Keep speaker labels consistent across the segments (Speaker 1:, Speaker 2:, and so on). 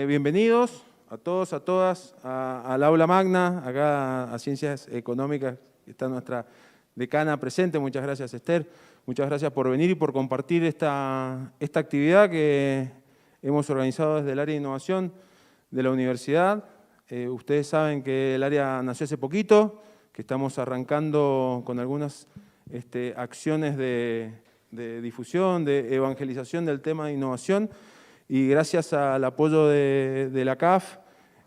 Speaker 1: Bienvenidos a todos, a todas, al aula magna, acá a Ciencias Económicas. Está nuestra decana presente. Muchas gracias, Esther. Muchas gracias por venir y por compartir esta actividad que hemos organizado desde el área de innovación de la universidad. Ustedes saben que el área nació hace poquito, que estamos arrancando con algunas acciones de difusión, de evangelización del tema de innovación, y gracias al apoyo de la CAF,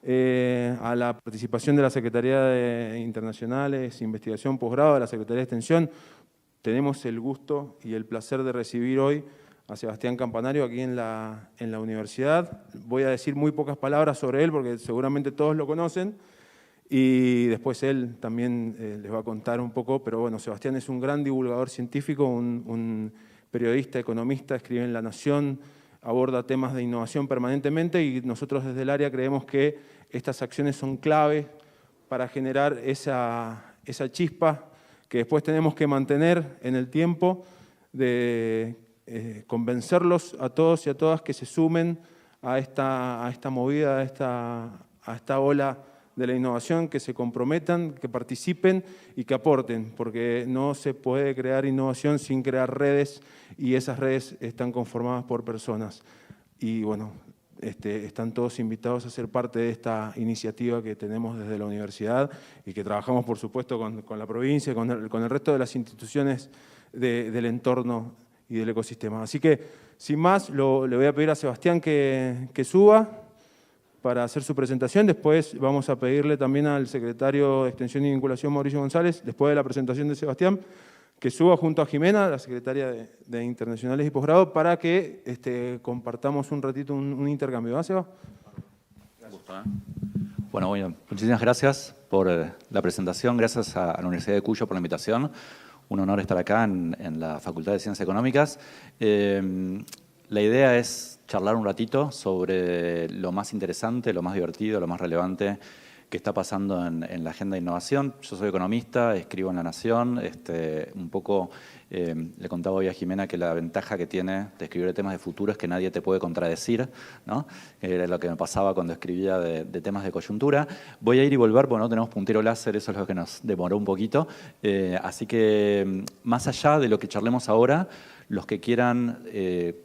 Speaker 1: a la participación de la Secretaría de Internacionales, Investigación, Posgrado, de la Secretaría de Extensión, tenemos el gusto y el placer de recibir hoy a Sebastián Campanario aquí en la universidad. Voy a decir muy pocas palabras sobre él porque seguramente todos lo conocen, y después él también les va a contar un poco, pero bueno, Sebastián es un gran divulgador científico, un periodista, economista, escribe en La Nación, aborda temas de innovación permanentemente, y nosotros desde el área creemos que estas acciones son clave para generar esa chispa que después tenemos que mantener en el tiempo, de convencerlos a todos y a todas que se sumen a esta movida, a esta ola de la innovación, que se comprometan, que participen y que aporten, porque no se puede crear innovación sin crear redes, y esas redes están conformadas por personas. Y bueno, están todos invitados a ser parte de esta iniciativa que tenemos desde la universidad y que trabajamos, por supuesto, con la provincia, con el resto de las instituciones del entorno y del ecosistema. Así que, sin más, le voy a pedir a Sebastián que suba para hacer su presentación. Después vamos a pedirle también al secretario de Extensión y Vinculación, Mauricio González, después de la presentación de Sebastián, que suba junto a Jimena, la secretaria de Internacionales y Posgrado, para que compartamos un ratito un intercambio. ¿Va, Seba?
Speaker 2: Bueno, muchísimas gracias por la presentación. Gracias a la Universidad de Cuyo por la invitación. Un honor estar acá en la Facultad de Ciencias Económicas. La idea es charlar un ratito sobre lo más interesante, lo más divertido, lo más relevante que está pasando en la agenda de innovación. Yo soy economista, escribo en La Nación. Un poco le contaba hoy a Jimena que la ventaja que tiene de escribir de temas de futuro es que nadie te puede contradecir, ¿no? Era lo que me pasaba cuando escribía de temas de coyuntura. Voy a ir y volver, porque no tenemos puntero láser, eso es lo que nos demoró un poquito. Así que, más allá de lo que charlemos ahora, los que quieran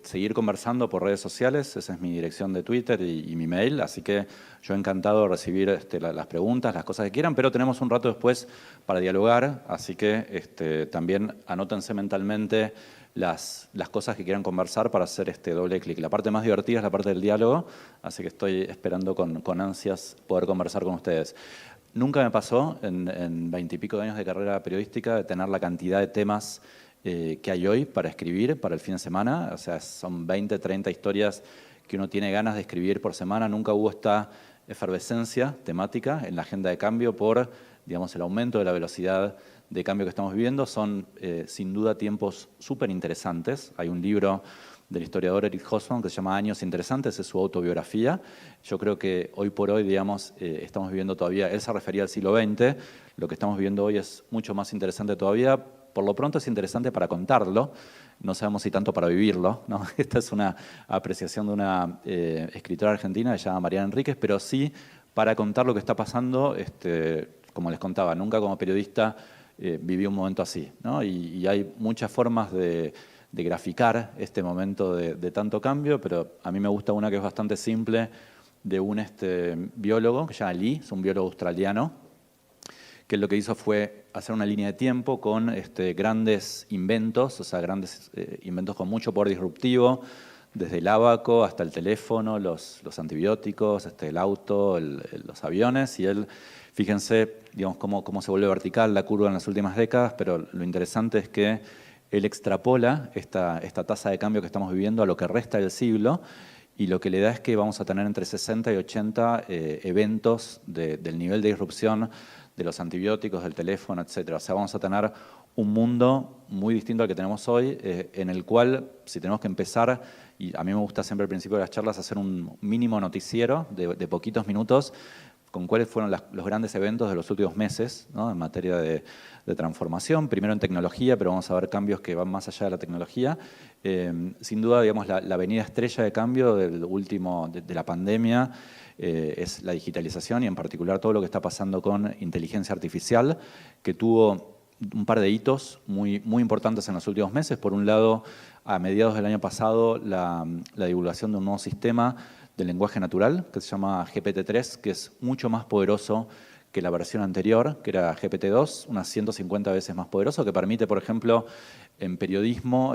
Speaker 2: seguir conversando por redes sociales, esa es mi dirección de Twitter y mi mail, así que yo encantado de recibir las preguntas, las cosas que quieran, pero tenemos un rato después para dialogar, así que también anótense mentalmente las cosas que quieran conversar para hacer doble clic. La parte más divertida es la parte del diálogo, así que estoy esperando con ansias poder conversar con ustedes. Nunca me pasó en 20 y pico de años de carrera periodística de tener la cantidad de temas que hay hoy para escribir para el fin de semana. O sea, son 20, 30 historias que uno tiene ganas de escribir por semana. Nunca hubo esta efervescencia temática en la agenda de cambio por, digamos, el aumento de la velocidad de cambio que estamos viviendo. Son, sin duda, tiempos súper interesantes. Hay un libro del historiador Eric Hobsbawm que se llama Años Interesantes, es su autobiografía. Yo creo que hoy por hoy, digamos, estamos viviendo todavía, él se refería al siglo XX, lo que estamos viviendo hoy es mucho más interesante todavía. Por lo pronto es interesante para contarlo, no sabemos si tanto para vivirlo, ¿no? Esta es una apreciación de una escritora argentina que se llama Mariana Enríquez, pero sí para contar lo que está pasando. Como les contaba, nunca como periodista viví un momento así, ¿no? Y hay muchas formas de graficar este momento de tanto cambio, pero a mí me gusta una que es bastante simple, de un biólogo que se llama Lee, es un biólogo australiano, que lo que hizo fue hacer una línea de tiempo con grandes inventos, o sea, grandes inventos con mucho poder disruptivo, desde el ábaco hasta el teléfono, los antibióticos, el auto, los aviones, y él, fíjense, digamos, cómo se vuelve vertical la curva en las últimas décadas, pero lo interesante es que él extrapola esta tasa de cambio que estamos viviendo a lo que resta del siglo, y lo que le da es que vamos a tener entre 60 y 80 eventos del nivel de disrupción de los antibióticos, del teléfono, etc. O sea, vamos a tener un mundo muy distinto al que tenemos hoy, en el cual, si tenemos que empezar, y a mí me gusta siempre al principio de las charlas hacer un mínimo noticiero de poquitos minutos, con cuáles fueron los grandes eventos de los últimos meses, ¿no? En materia de transformación, primero en tecnología, pero vamos a ver cambios que van más allá de la tecnología. Sin duda, digamos, la avenida estrella de cambio del último, de la pandemia es la digitalización y en particular todo lo que está pasando con inteligencia artificial, que tuvo un par de hitos muy importantes en los últimos meses. Por un lado, a mediados del año pasado, la divulgación de un nuevo sistema de lenguaje natural que se llama GPT-3, que es mucho más poderoso que la versión anterior, que era GPT-2, unas 150 veces más poderoso, que permite, por ejemplo, en periodismo,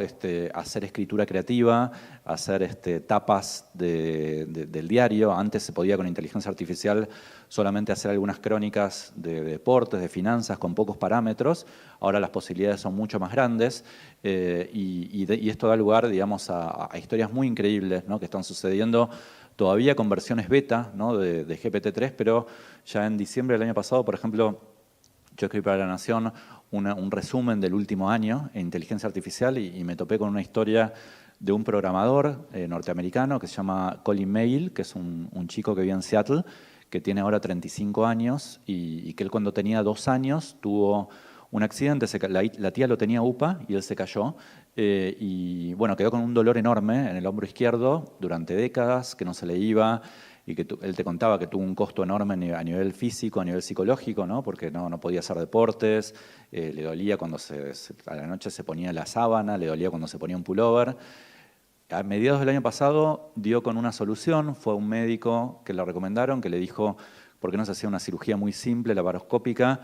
Speaker 2: hacer escritura creativa, hacer tapas del diario. Antes se podía con inteligencia artificial solamente hacer algunas crónicas de deportes, de finanzas, con pocos parámetros. Ahora las posibilidades son mucho más grandes y esto da lugar, digamos, a historias muy increíbles, ¿no? Que están sucediendo todavía con versiones beta, ¿no? de GPT-3, pero ya en diciembre del año pasado, por ejemplo, yo escribí para La Nación un resumen del último año en inteligencia artificial y me topé con una historia de un programador norteamericano que se llama Colin Mail, que es un chico que vive en Seattle, que tiene ahora 35 años y que él cuando tenía 2 años tuvo un accidente, la tía lo tenía UPA y él se cayó y bueno, quedó con un dolor enorme en el hombro izquierdo durante décadas, que no se le iba y que él te contaba que tuvo un costo enorme a nivel físico, a nivel psicológico, ¿no? Porque no podía hacer deportes, le dolía cuando a la noche se ponía la sábana, le dolía cuando se ponía un pullover. A mediados del año pasado dio con una solución, fue a un médico que le recomendaron, que le dijo por qué no se hacía una cirugía muy simple, laparoscópica,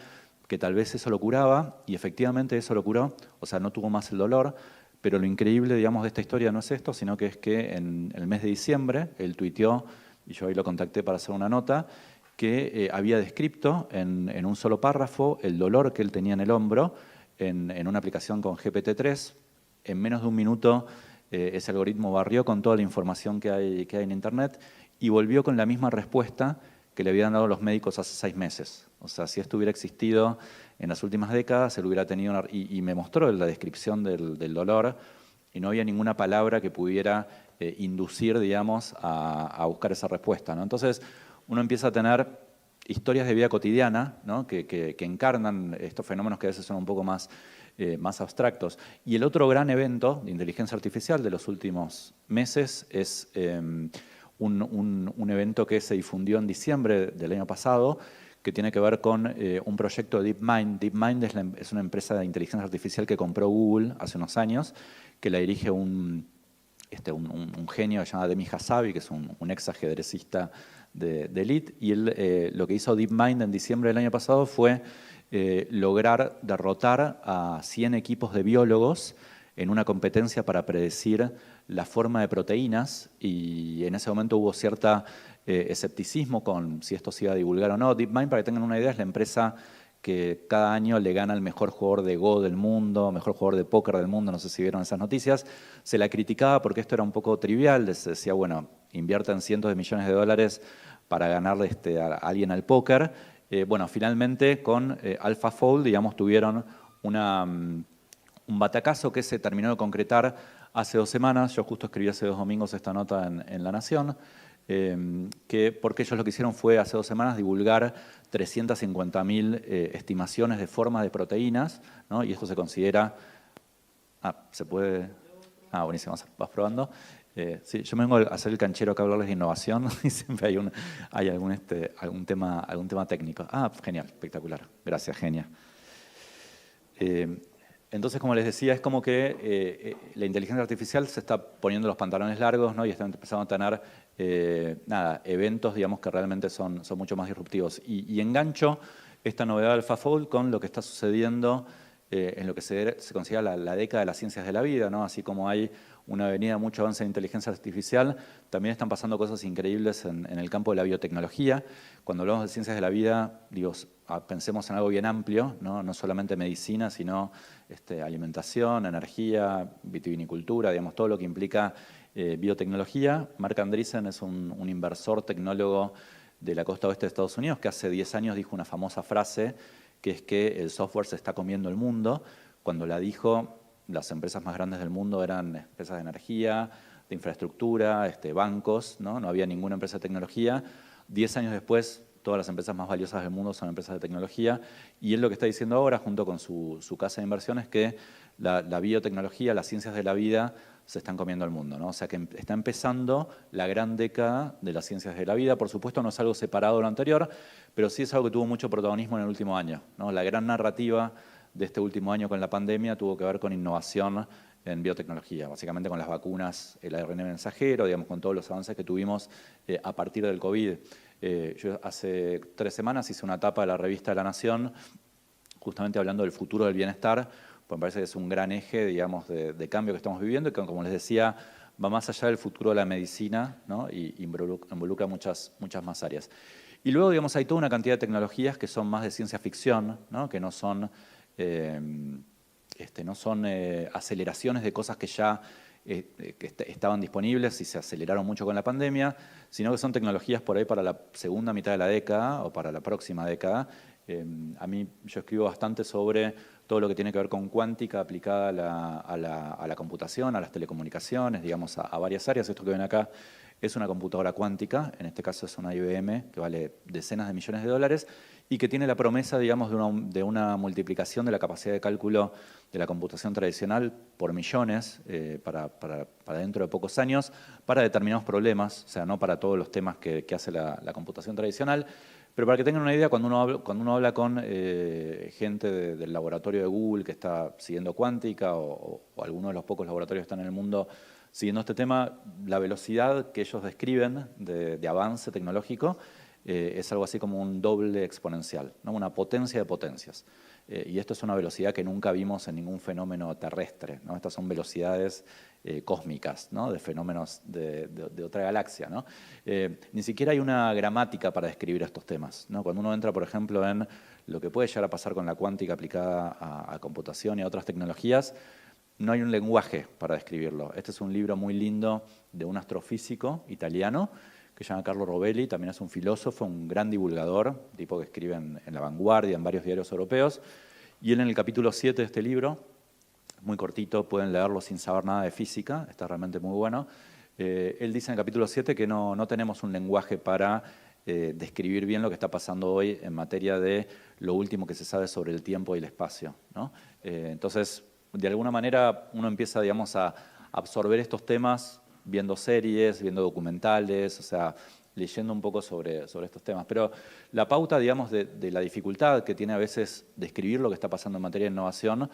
Speaker 2: que tal vez eso lo curaba, y efectivamente eso lo curó, o sea, no tuvo más el dolor, pero lo increíble, digamos, de esta historia no es esto, sino que es que en el mes de diciembre él tuiteó, y yo ahí lo contacté para hacer una nota, que había descrito en un solo párrafo el dolor que él tenía en el hombro en una aplicación con GPT-3. En menos de un minuto ese algoritmo barrió con toda la información que hay en Internet y volvió con la misma respuesta que le habían dado los médicos hace 6 meses. O sea, si esto hubiera existido en las últimas décadas, él hubiera tenido y me mostró la descripción del dolor y no había ninguna palabra que pudiera inducir, digamos, a buscar esa respuesta, ¿no? Entonces, uno empieza a tener historias de vida cotidiana, ¿no? que encarnan estos fenómenos que a veces son un poco más abstractos. Y el otro gran evento de inteligencia artificial de los últimos meses es un evento que se difundió en diciembre del año pasado, que tiene que ver con un proyecto de DeepMind. DeepMind es una empresa de inteligencia artificial que compró Google hace unos años, que la dirige un genio llamado Demi Hassabi, que es un ex ajedrecista de elite, y él lo que hizo DeepMind en diciembre del año pasado fue lograr derrotar a 100 equipos de biólogos en una competencia para predecir la forma de proteínas, y en ese momento hubo cierta escepticismo con si esto se iba a divulgar o no. DeepMind, para que tengan una idea, es la empresa que cada año le gana al mejor jugador de Go del mundo, mejor jugador de póker del mundo, no sé si vieron esas noticias. Se la criticaba porque esto era un poco trivial, les decía, bueno, inviertan cientos de millones de dólares para ganarle a alguien al póker. Bueno, finalmente con AlphaFold, digamos, tuvieron un batacazo que se terminó de concretar hace 2 semanas. Yo justo escribí hace 2 domingos esta nota en La Nación, porque ellos lo que hicieron fue hace 2 semanas divulgar 350.000 estimaciones de formas de proteínas, ¿no? Y esto se considera... ¿se puede? Buenísimo, vas probando. Sí, yo me vengo a hacer el canchero acá a hablarles de innovación y siempre hay algún tema técnico. Genial, espectacular. Gracias, genia. Entonces, como les decía, es como que la inteligencia artificial se está poniendo los pantalones largos, ¿no? Y está empezando a tener eventos, digamos, que realmente son mucho más disruptivos. Y engancho esta novedad de AlphaFold con lo que está sucediendo en lo que se considera la década de las ciencias de la vida, ¿no? Así como hay una avenida de mucho avance en inteligencia artificial, también están pasando cosas increíbles en el campo de la biotecnología. Cuando hablamos de ciencias de la vida, digo, pensemos en algo bien amplio, no solamente medicina, sino alimentación, energía, vitivinicultura, digamos, todo lo que implica biotecnología. Marc Andreessen es un inversor tecnólogo de la costa oeste de Estados Unidos que hace 10 años dijo una famosa frase, que es que el software se está comiendo el mundo. Cuando la dijo, las empresas más grandes del mundo eran empresas de energía, de infraestructura, bancos, ¿no? No había ninguna empresa de tecnología. 10 años después todas las empresas más valiosas del mundo son empresas de tecnología, y él lo que está diciendo ahora, junto con su casa de inversiones, es que la biotecnología, las ciencias de la vida, se están comiendo el mundo, ¿no? O sea que está empezando la gran década de las ciencias de la vida. Por supuesto no es algo separado de lo anterior, pero sí es algo que tuvo mucho protagonismo en el último año, ¿no? La gran narrativa de este último año con la pandemia tuvo que ver con innovación en biotecnología, básicamente con las vacunas, el ARN mensajero, digamos, con todos los avances que tuvimos a partir del COVID. Yo hace 3 semanas hice una tapa de la revista La Nación, justamente hablando del futuro del bienestar, pues me parece que es un gran eje, digamos, de cambio que estamos viviendo y que, como les decía, va más allá del futuro de la medicina, ¿no? Y involucra muchas más áreas. Y luego, digamos, hay toda una cantidad de tecnologías que son más de ciencia ficción, ¿no? Que no son aceleraciones de cosas que ya estaban disponibles y se aceleraron mucho con la pandemia, sino que son tecnologías por ahí para la segunda mitad de la década o para la próxima década. Yo escribo bastante sobre todo lo que tiene que ver con cuántica aplicada a la computación, a las telecomunicaciones, digamos, a varias áreas. Esto que ven acá es una computadora cuántica, en este caso es una IBM, que vale decenas de millones de dólares y que tiene la promesa, digamos, de una multiplicación de la capacidad de cálculo de la computación tradicional por millones para dentro de pocos años, para determinados problemas, o sea, no para todos los temas que hace la computación tradicional. Pero para que tengan una idea, cuando uno habla con gente del laboratorio de Google que está siguiendo cuántica o algunos de los pocos laboratorios que están en el mundo siguiendo este tema, la velocidad que ellos describen de avance tecnológico es algo así como un doble exponencial, ¿no? Una potencia de potencias. Y esto es una velocidad que nunca vimos en ningún fenómeno terrestre, ¿no? Estas son velocidades cósmicas, ¿no? De fenómenos de otra galaxia, ¿no? Ni siquiera hay una gramática para describir estos temas, ¿no? Cuando uno entra, por ejemplo, en lo que puede llegar a pasar con la cuántica aplicada a computación y a otras tecnologías, no hay un lenguaje para describirlo. Este es un libro muy lindo de un astrofísico italiano que se llama Carlo Rovelli, también es un filósofo, un gran divulgador, tipo que escribe en La Vanguardia, en varios diarios europeos, y él en el capítulo 7 de este libro, muy cortito, pueden leerlo sin saber nada de física, está realmente muy bueno, él dice en el capítulo 7 que no tenemos un lenguaje para describir bien lo que está pasando hoy en materia de lo último que se sabe sobre el tiempo y el espacio, ¿no? Entonces, de alguna manera uno empieza, digamos, a absorber estos temas viendo series, viendo documentales, o sea, leyendo un poco sobre estos temas. Pero la pauta, digamos, de la dificultad que tiene a veces describir lo que está pasando en materia de innovación,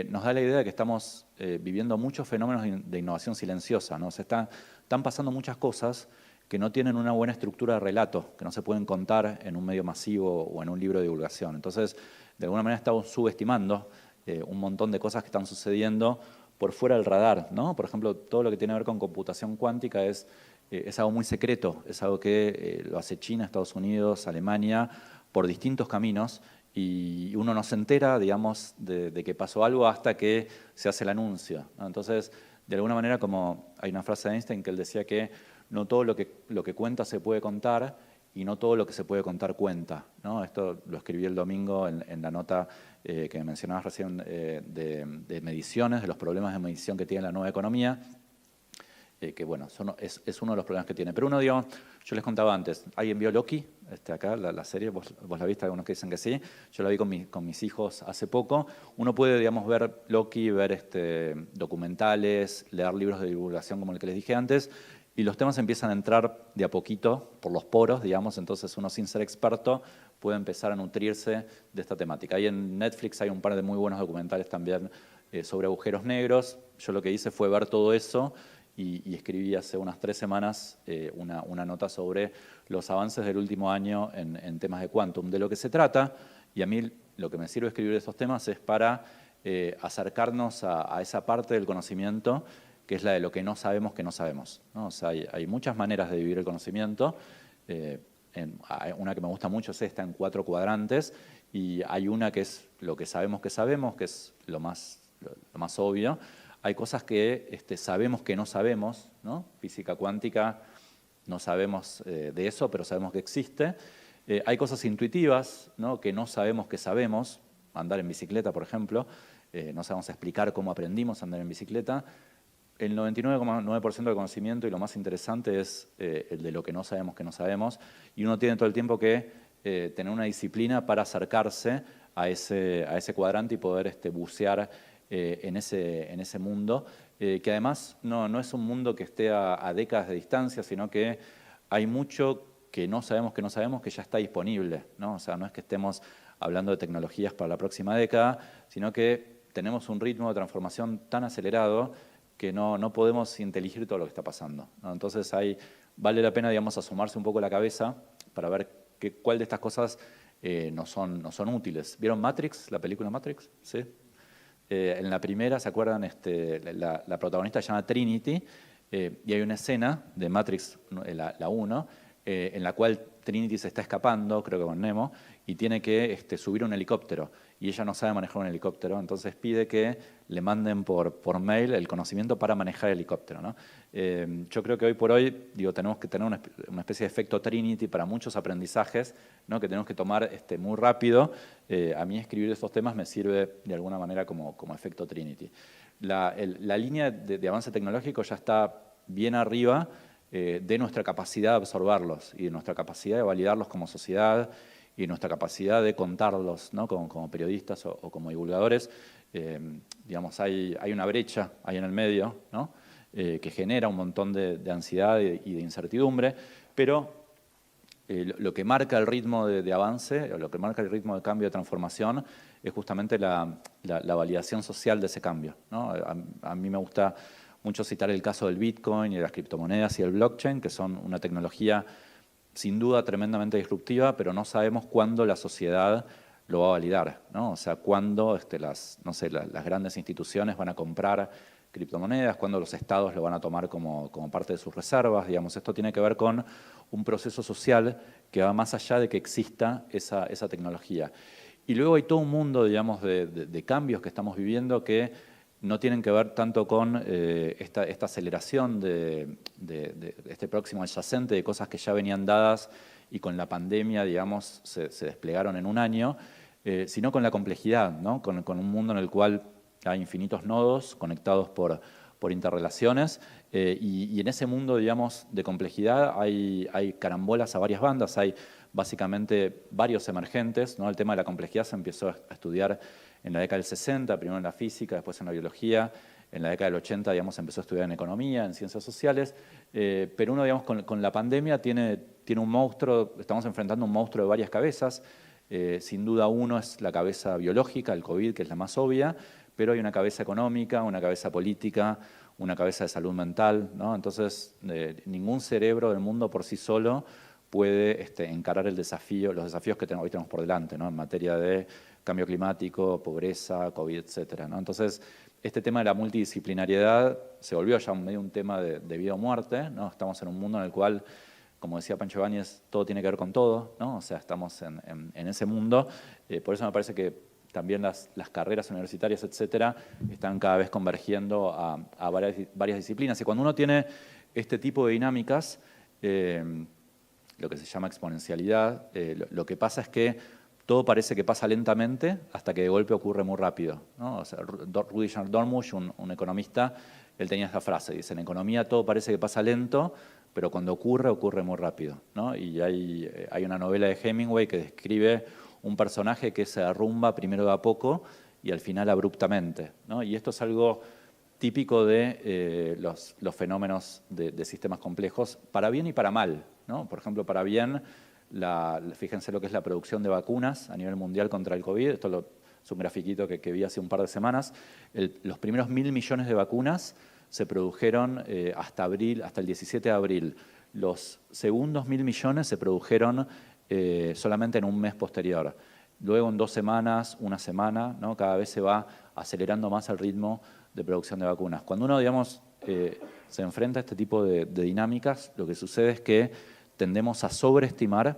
Speaker 2: nos da la idea de que estamos viviendo muchos fenómenos de innovación silenciosa, ¿no? O sea, están pasando muchas cosas que no tienen una buena estructura de relato, que no se pueden contar en un medio masivo o en un libro de divulgación. Entonces, de alguna manera estamos subestimando un montón de cosas que están sucediendo por fuera del radar, ¿no? Por ejemplo, todo lo que tiene que ver con computación cuántica es algo muy secreto, es algo que lo hace China, Estados Unidos, Alemania, por distintos caminos, y uno no se entera, digamos, de que pasó algo hasta que se hace el anuncio, ¿no? Entonces, de alguna manera, como hay una frase de Einstein que él decía que no todo lo que cuenta se puede contar y no todo lo que se puede contar cuenta, ¿no? Esto lo escribí el domingo en la nota que mencionabas recién de mediciones, de los problemas de medición que tiene la nueva economía, que bueno, es uno de los problemas que tiene. Pero uno, digamos, yo les contaba antes, ¿alguien vio Loki? Acá, la serie, ¿vos la viste? Algunos que dicen que sí. Yo la vi con mis hijos hace poco. Uno puede, digamos, ver Loki, ver documentales, leer libros de divulgación como el que les dije antes, y los temas empiezan a entrar de a poquito por los poros, digamos, entonces uno sin ser experto puede empezar a nutrirse de esta temática. Ahí en Netflix hay un par de muy buenos documentales también sobre agujeros negros. Yo lo que hice fue ver todo eso y escribí hace unas 3 semanas una nota sobre los avances del último año en temas de quantum. De lo que se trata, y a mí lo que me sirve escribir estos temas es para acercarnos a esa parte del conocimiento que es la de lo que no sabemos, ¿no? O sea, hay muchas maneras de vivir el conocimiento. Una que me gusta mucho es esta, en 4 cuadrantes, y hay una que es lo que sabemos, que es lo más obvio. Hay cosas que sabemos que no sabemos, ¿no? Física cuántica, no sabemos de eso, pero sabemos que existe. Hay cosas intuitivas, ¿no? Que no sabemos que sabemos, andar en bicicleta, por ejemplo. No sabemos explicar cómo aprendimos a andar en bicicleta. el 99,9% del conocimiento y lo más interesante es el de lo que no sabemos que no sabemos, y uno tiene todo el tiempo que tener una disciplina para acercarse a ese cuadrante y poder bucear en ese mundo, que además no es un mundo que esté a décadas de distancia, sino que hay mucho que no sabemos que ya está disponible, ¿no? O sea, no es que estemos hablando de tecnologías para la próxima década, sino que tenemos un ritmo de transformación tan acelerado que no podemos inteligir todo lo que está pasando, ¿no? Entonces vale la pena, digamos, asomarse un poco la cabeza para ver cuál de estas cosas no son útiles. ¿Vieron Matrix, la película Matrix? ¿Sí? En la primera, ¿se acuerdan? La protagonista se llama Trinity, y hay una escena de Matrix, la 1, en la cual Trinity se está escapando, creo que con Nemo, y tiene que subir un helicóptero. Y ella no sabe manejar un helicóptero, entonces pide que le manden por mail el conocimiento para manejar el helicóptero, ¿no? Yo creo que hoy por hoy tenemos que tener una especie de efecto Trinity para muchos aprendizajes, ¿no? Que tenemos que tomar muy rápido. A mí escribir estos temas me sirve de alguna manera como efecto Trinity. La línea de avance tecnológico ya está bien arriba de nuestra capacidad de absorberlos y de nuestra capacidad de validarlos como sociedad y nuestra capacidad de contarlos, ¿no? como periodistas o como divulgadores. Digamos, hay una brecha ahí en el medio, ¿no? Que genera un montón de ansiedad y de incertidumbre, pero lo que marca el ritmo de avance, o lo que marca el ritmo de cambio, de transformación, es justamente la validación social de ese cambio, ¿no? A mí me gusta mucho citar el caso del Bitcoin y de las criptomonedas y el blockchain, que son una tecnología sin duda tremendamente disruptiva, pero no sabemos cuándo la sociedad lo va a validar, ¿no? O sea, cuándo las grandes instituciones van a comprar criptomonedas, cuándo los estados lo van a tomar como parte de sus reservas. Digamos, esto tiene que ver con un proceso social que va más allá de que exista esa tecnología. Y luego hay todo un mundo, digamos, de cambios que estamos viviendo que no tienen que ver tanto con esta aceleración de este próximo adyacente, de cosas que ya venían dadas y con la pandemia, digamos, se desplegaron en un año, sino con la complejidad, ¿no? Con un mundo en el cual hay infinitos nodos conectados por interrelaciones, y en ese mundo, digamos, de complejidad hay carambolas a varias bandas, hay básicamente varios emergentes, ¿no? El tema de la complejidad se empezó a estudiar en la década del 60, primero en la física, después en la biología. En la década del 80, digamos, empezó a estudiar en economía, en ciencias sociales. Pero uno, digamos, con la pandemia tiene un monstruo, estamos enfrentando un monstruo de varias cabezas. Sin duda uno es la cabeza biológica, el COVID, que es la más obvia, pero hay una cabeza económica, una cabeza política, una cabeza de salud mental, ¿no? Entonces, ningún cerebro del mundo por sí solo puede encarar los desafíos que hoy tenemos por delante, ¿no? En materia de cambio climático, pobreza, COVID, etcétera, ¿no? Entonces, este tema de la multidisciplinariedad se volvió ya medio un tema de vida o muerte, ¿no? Estamos en un mundo en el cual, como decía Pancho Ibáñez, todo tiene que ver con todo, ¿no? O sea, estamos en ese mundo. Por eso me parece que también las carreras universitarias, etcétera, están cada vez convergiendo a varias disciplinas. Y cuando uno tiene este tipo de dinámicas, lo que se llama exponencialidad, lo que pasa es que todo parece que pasa lentamente hasta que de golpe ocurre muy rápido, ¿no? O sea, Rudyard Dormush, un economista, él tenía esta frase, dice, en economía todo parece que pasa lento, pero cuando ocurre muy rápido, ¿no? Y hay una novela de Hemingway que describe un personaje que se derrumba primero de a poco y al final abruptamente, ¿no? Y esto es algo típico de los fenómenos de sistemas complejos, para bien y para mal, ¿no? Por ejemplo, para bien, fíjense lo que es la producción de vacunas a nivel mundial contra el COVID. Esto es un grafiquito que vi hace un par de semanas. Los primeros 1.000 millones de vacunas se produjeron hasta el 17 de abril. Los segundos 1.000 millones se produjeron solamente en un mes posterior. Luego en 2 semanas, una semana, ¿no? Cada vez se va acelerando más el ritmo de producción de vacunas. Cuando uno, digamos, se enfrenta a este tipo de dinámicas, lo que sucede es que tendemos a sobreestimar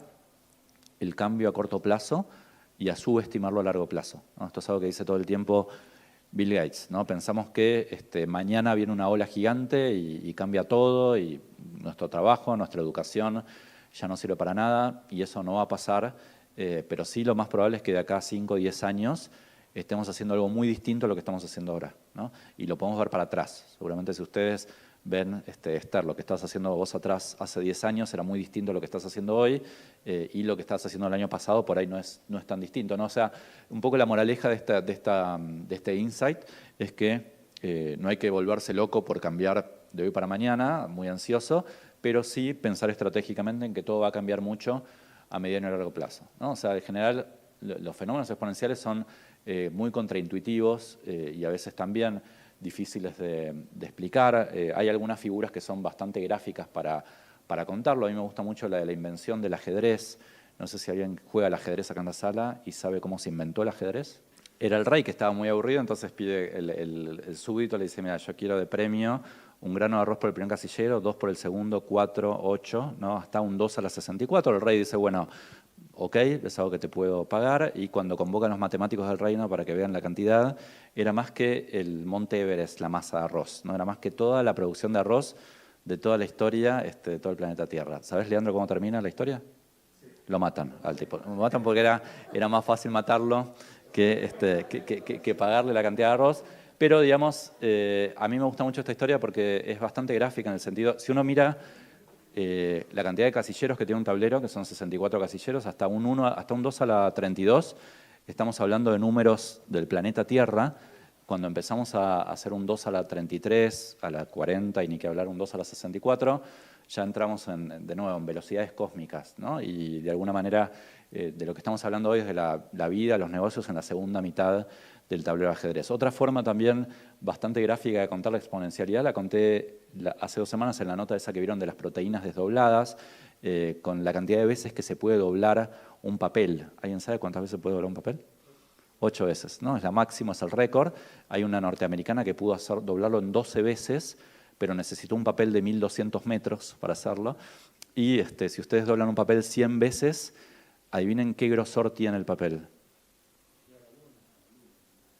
Speaker 2: el cambio a corto plazo y a subestimarlo a largo plazo, ¿no? Esto es algo que dice todo el tiempo Bill Gates, ¿no? Pensamos que mañana viene una ola gigante y cambia todo, y nuestro trabajo, nuestra educación ya no sirve para nada, y eso no va a pasar, pero sí lo más probable es que de acá a 5 o 10 años estemos haciendo algo muy distinto a lo que estamos haciendo ahora, ¿no? Y lo podemos ver para atrás. Seguramente si ustedes ven, Esther, lo que estás haciendo vos atrás hace 10 años era muy distinto a lo que estás haciendo hoy, y lo que estás haciendo el año pasado por ahí no es tan distinto, ¿no? O sea, un poco la moraleja de este insight es que no hay que volverse loco por cambiar de hoy para mañana, muy ansioso, pero sí pensar estratégicamente en que todo va a cambiar mucho a mediano y largo plazo, ¿no? O sea, en general, los fenómenos exponenciales son muy contraintuitivos y a veces también difíciles de explicar. Hay algunas figuras que son bastante gráficas para contarlo. A mí me gusta mucho la de la invención del ajedrez. No sé si alguien juega al ajedrez acá en la sala y sabe cómo se inventó el ajedrez. Era el rey que estaba muy aburrido, entonces pide el súbdito, le dice, mira, yo quiero de premio un grano de arroz por el primer casillero, 2 por el segundo, 4, 8, ¿no? Hasta un 2 a la 64. El rey dice, bueno, ok, es algo que te puedo pagar, y cuando convocan los matemáticos del reino para que vean la cantidad, era más que el Monte Everest, la masa de arroz, ¿no? Era más que toda la producción de arroz de toda la historia de todo el planeta Tierra. ¿Sabes, Leandro, cómo termina la historia? Sí. Lo matan al tipo. Lo matan porque era más fácil matarlo que pagarle la cantidad de arroz. Pero, digamos, a mí me gusta mucho esta historia porque es bastante gráfica en el sentido, si uno mira la cantidad de casilleros que tiene un tablero, que son 64 casilleros, hasta un 2 a la 32, estamos hablando de números del planeta Tierra. Cuando empezamos a hacer un 2 a la 33, a la 40, y ni que hablar un 2 a la 64, ya entramos de nuevo en velocidades cósmicas, ¿no? Y de alguna manera de lo que estamos hablando hoy es de la vida, los negocios en la segunda mitad del tablero de ajedrez. Otra forma también bastante gráfica de contar la exponencialidad la conté hace 2 semanas en la nota esa que vieron de las proteínas desdobladas, con la cantidad de veces que se puede doblar un papel. ¿Alguien sabe cuántas veces puede doblar un papel? 8 veces, ¿no? Es la máxima, es el récord. Hay una norteamericana que pudo doblarlo en 12 veces, pero necesitó un papel de 1200 metros para hacerlo. Y si ustedes doblan un papel 100 veces, adivinen qué grosor tiene el papel.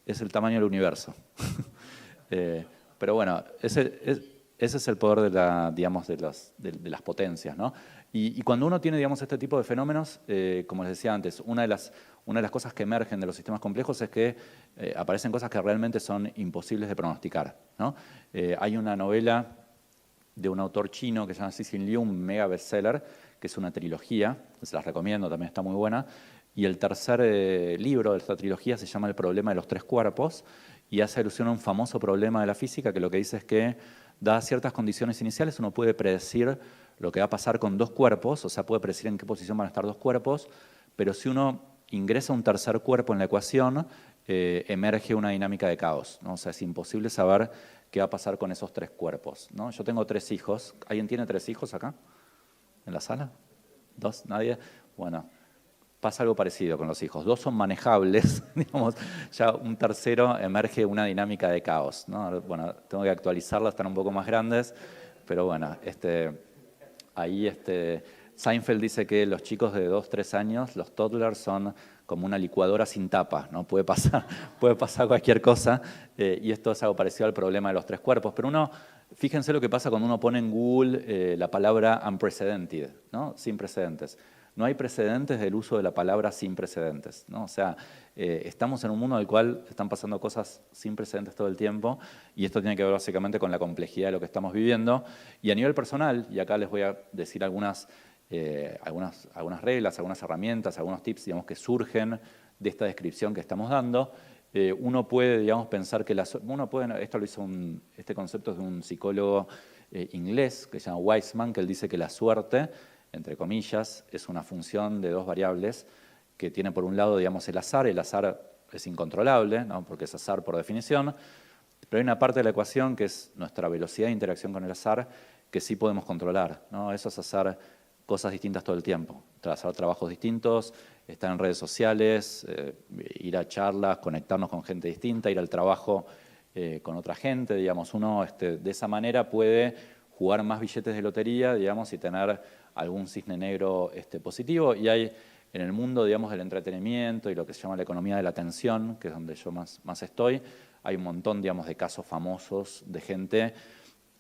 Speaker 2: Es el tamaño del universo. Pero bueno, ese es el poder de las potencias, ¿no? Y cuando uno tiene, digamos, este tipo de fenómenos, como les decía antes, una de las cosas que emergen de los sistemas complejos es que aparecen cosas que realmente son imposibles de pronosticar, ¿no? Hay una novela de un autor chino que se llama Cixin Liu, un mega bestseller, que es una trilogía, se las recomiendo, también está muy buena, y el tercer libro de esta trilogía se llama El problema de los 3 cuerpos, y hace alusión a un famoso problema de la física que lo que dice es que, dadas ciertas condiciones iniciales, uno puede predecir lo que va a pasar con 2 cuerpos, o sea, puede predecir en qué posición van a estar 2 cuerpos, pero si uno ingresa un tercer cuerpo en la ecuación, emerge una dinámica de caos, ¿no? O sea, es imposible saber qué va a pasar con esos 3 cuerpos, ¿no? Yo tengo 3 hijos. ¿Alguien tiene 3 hijos acá? ¿En la sala? ¿2? ¿Nadie? Bueno, pasa algo parecido con los hijos. 2 son manejables, digamos, ya un tercero emerge una dinámica de caos, ¿no? Bueno, tengo que actualizarla, están un poco más grandes, pero bueno, ahí Seinfeld dice que los chicos de 2, 3 años, los toddlers, son como una licuadora sin tapa, ¿no? Puede pasar cualquier cosa, y esto es algo parecido al problema de los 3 cuerpos. Pero fíjense lo que pasa cuando uno pone en Google la palabra unprecedented, ¿no? Sin precedentes. No hay precedentes del uso de la palabra sin precedentes, ¿no? O sea, estamos en un mundo en el cual están pasando cosas sin precedentes todo el tiempo, y esto tiene que ver básicamente con la complejidad de lo que estamos viviendo. Y a nivel personal, y acá les voy a decir algunas reglas, algunas herramientas, algunos tips, digamos, que surgen de esta descripción que estamos dando. Uno puede, digamos, pensar que esto lo hizo este concepto es de un psicólogo inglés que se llama Wiseman, que él dice que la suerte, entre comillas, es una función de 2 variables que tiene por un lado, digamos, el azar. El azar es incontrolable, ¿no? Porque es azar por definición, pero hay una parte de la ecuación que es nuestra velocidad de interacción con el azar que sí podemos controlar, ¿no? Eso es hacer cosas distintas todo el tiempo, hacer trabajos distintos, estar en redes sociales, ir a charlas, conectarnos con gente distinta, ir al trabajo con otra gente, digamos. Uno de esa manera puede jugar más billetes de lotería, digamos, y tener algún cisne negro positivo. Y hay en el mundo, digamos, del entretenimiento y lo que se llama la economía de la atención, que es donde yo más estoy, hay un montón, digamos, de casos famosos de gente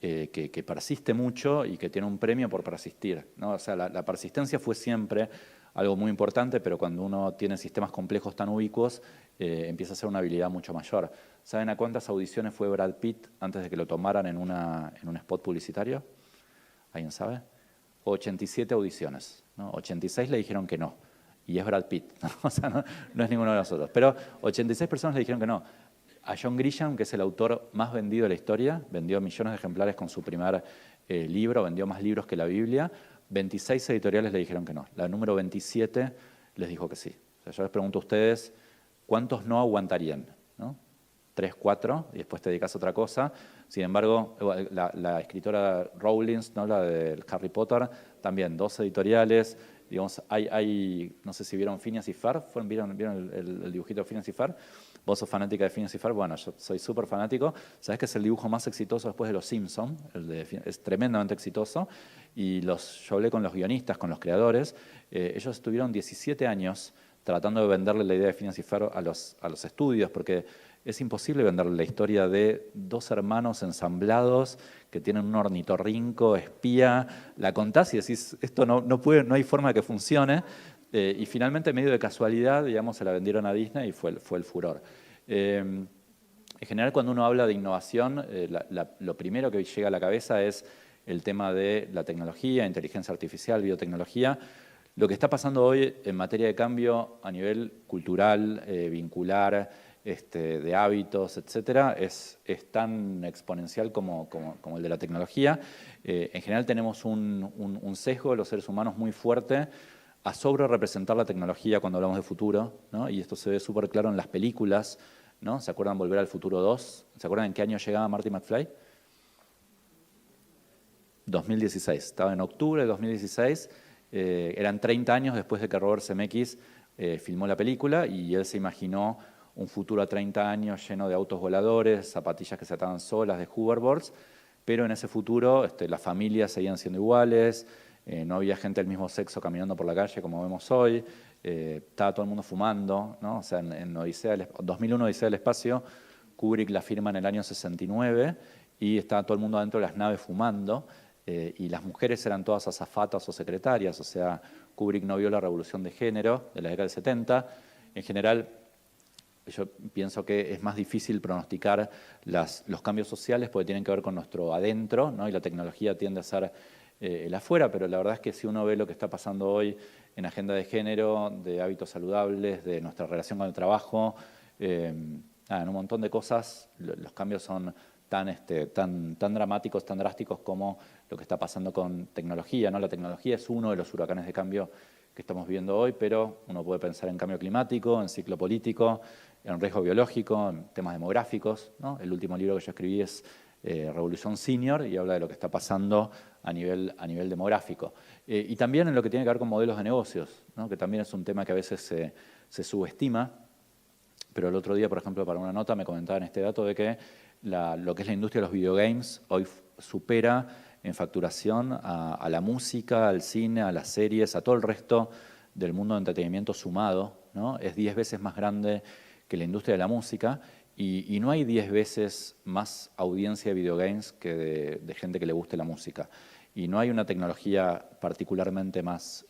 Speaker 2: que persiste mucho y que tiene un premio por persistir, ¿no? O sea, la persistencia fue siempre algo muy importante, pero cuando uno tiene sistemas complejos tan ubicuos, empieza a ser una habilidad mucho mayor. ¿Saben a cuántas audiciones fue Brad Pitt antes de que lo tomaran en un spot publicitario? ¿Alguien sabe? 87 audiciones, ¿no? 86 le dijeron que no, y es Brad Pitt, ¿no? O sea, no es ninguno de nosotros, pero 86 personas le dijeron que no. A John Grisham, que es el autor más vendido de la historia, vendió millones de ejemplares con su primer libro, vendió más libros que la Biblia, 26 editoriales le dijeron que no. La número 27 les dijo que sí. O sea, yo les pregunto a ustedes, ¿cuántos no aguantarían? ¿No? 3, 4, y después te dedicas a otra cosa. Sin embargo, la escritora Rowling, ¿no? La de Harry Potter, también 2 editoriales. Digamos, no sé si vieron Phineas y Ferb, ¿vieron el dibujito de Phineas y Ferb? ¿Vos sos fanática de Phineas y Ferb? Bueno, yo soy súper fanático. ¿Sabés que es el dibujo más exitoso después de Los Simpsons? Es tremendamente exitoso. Y yo hablé con los guionistas, con los creadores. Ellos estuvieron 17 años tratando de venderle la idea de Phineas y Ferb a los estudios, porque es imposible venderle la historia de 2 hermanos ensamblados que tienen un ornitorrinco, espía. La contás y decís, esto no hay forma de que funcione. Y finalmente, medio de casualidad, digamos, se la vendieron a Disney y fue el furor. En general, cuando uno habla de innovación, lo primero que llega a la cabeza es el tema de la tecnología, inteligencia artificial, biotecnología. Lo que está pasando hoy en materia de cambio a nivel cultural, vincular, de hábitos, etcétera, es tan exponencial como el de la tecnología. En general tenemos un sesgo de los seres humanos muy fuerte a sobre representar la tecnología cuando hablamos de futuro, ¿no? Y esto se ve súper claro en las películas, ¿no? ¿Se acuerdan Volver al Futuro 2? ¿Se acuerdan en qué año llegaba Marty McFly? 2016, estaba en octubre de 2016, eran 30 años después de que Robert Zemeckis filmó la película y él se imaginó un futuro a 30 años lleno de autos voladores, zapatillas que se ataban solas, de hoverboards, pero en ese futuro las familias seguían siendo iguales, no había gente del mismo sexo caminando por la calle como vemos hoy, estaba todo el mundo fumando, ¿no? O sea, en 2001 Odisea del Espacio, Kubrick la firma en el año 69 y estaba todo el mundo adentro de las naves fumando, y las mujeres eran todas azafatas o secretarias, o sea, Kubrick no vio la revolución de género de la década del 70. En general, yo pienso que es más difícil pronosticar los cambios sociales porque tienen que ver con nuestro adentro, ¿no? Y la tecnología tiende a ser el afuera, pero la verdad es que si uno ve lo que está pasando hoy en agenda de género, de hábitos saludables, de nuestra relación con el trabajo, en un montón de cosas, los cambios son tan dramáticos, tan drásticos como lo que está pasando con tecnología, ¿no? La tecnología es uno de los huracanes de cambio que estamos viendo hoy, pero uno puede pensar en cambio climático, en ciclo político, en riesgo biológico, en temas demográficos, ¿no? El último libro que yo escribí es Revolución Senior y habla de lo que está pasando a nivel demográfico. Y también en lo que tiene que ver con modelos de negocios, ¿no? Que también es un tema que a veces se subestima, pero el otro día, por ejemplo, para una nota me comentaban este dato de que lo que es la industria de los videogames hoy supera en facturación a la música, al cine, a las series, a todo el resto del mundo de entretenimiento sumado, ¿no? Es 10 veces más grande que la industria de la música y no hay 10 veces más audiencia de videogames que de gente que le guste la música. Y no hay una tecnología particularmente más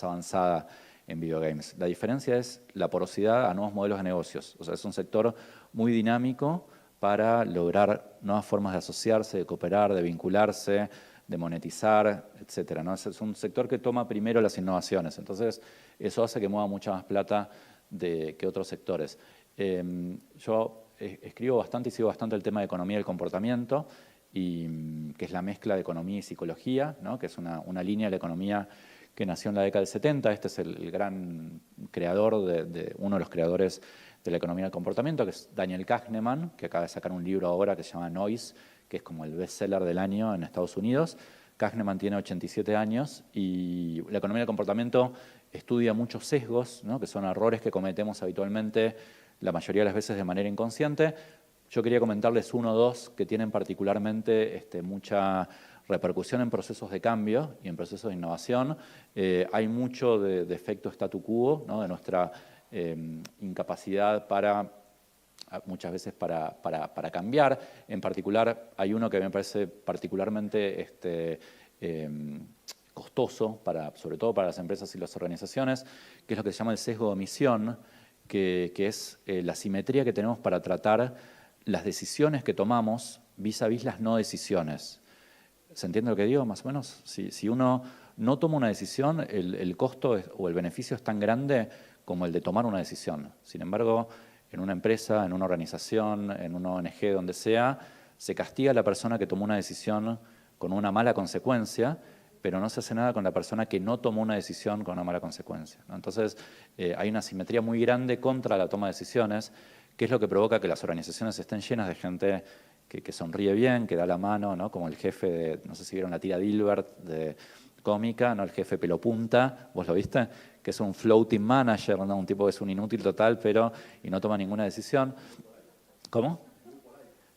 Speaker 2: avanzada en videogames. La diferencia es la porosidad a nuevos modelos de negocios. O sea, es un sector muy dinámico para lograr nuevas formas de asociarse, de cooperar, de vincularse, de monetizar, etcétera, ¿no? Es un sector que toma primero las innovaciones. Entonces, eso hace que mueva mucha más plata que otros sectores. Yo escribo bastante y sigo bastante el tema de economía del comportamiento, que es la mezcla de economía y psicología, ¿no? Que es una línea de la economía que nació en la década del 70. Este es el gran creador, uno de los creadores de la economía del comportamiento, que es Daniel Kahneman, que acaba de sacar un libro ahora que se llama Noise, que es como el bestseller del año en Estados Unidos. Kahneman tiene 87 años y la economía del comportamiento estudia muchos sesgos, ¿no? Que son errores que cometemos habitualmente, la mayoría de las veces de manera inconsciente. Yo quería comentarles uno o dos que tienen particularmente mucha repercusión en procesos de cambio y en procesos de innovación. Hay mucho de efecto statu quo, ¿no? De nuestra incapacidad muchas veces para cambiar. En particular, hay uno que me parece particularmente costoso, sobre todo para las empresas y las organizaciones, que es lo que se llama el sesgo de omisión, que es la simetría que tenemos para tratar las decisiones que tomamos vis a vis las no decisiones. ¿Se entiende lo que digo, más o menos? Si uno no toma una decisión, el costo o el beneficio es tan grande como el de tomar una decisión. Sin embargo, en una empresa, en una organización, en una ONG, donde sea, se castiga a la persona que tomó una decisión con una mala consecuencia, pero no se hace nada con la persona que no tomó una decisión con una mala consecuencia, ¿no? Entonces, hay una simetría muy grande contra la toma de decisiones, que es lo que provoca que las organizaciones estén llenas de gente que sonríe bien, que da la mano, ¿no? Como el jefe de, no sé si vieron la tira Dilbert de cómica, ¿no? El jefe pelopunta, ¿vos lo viste? Que es un floating manager, ¿no? Un tipo que es un inútil total, y no toma ninguna decisión. ¿Cómo?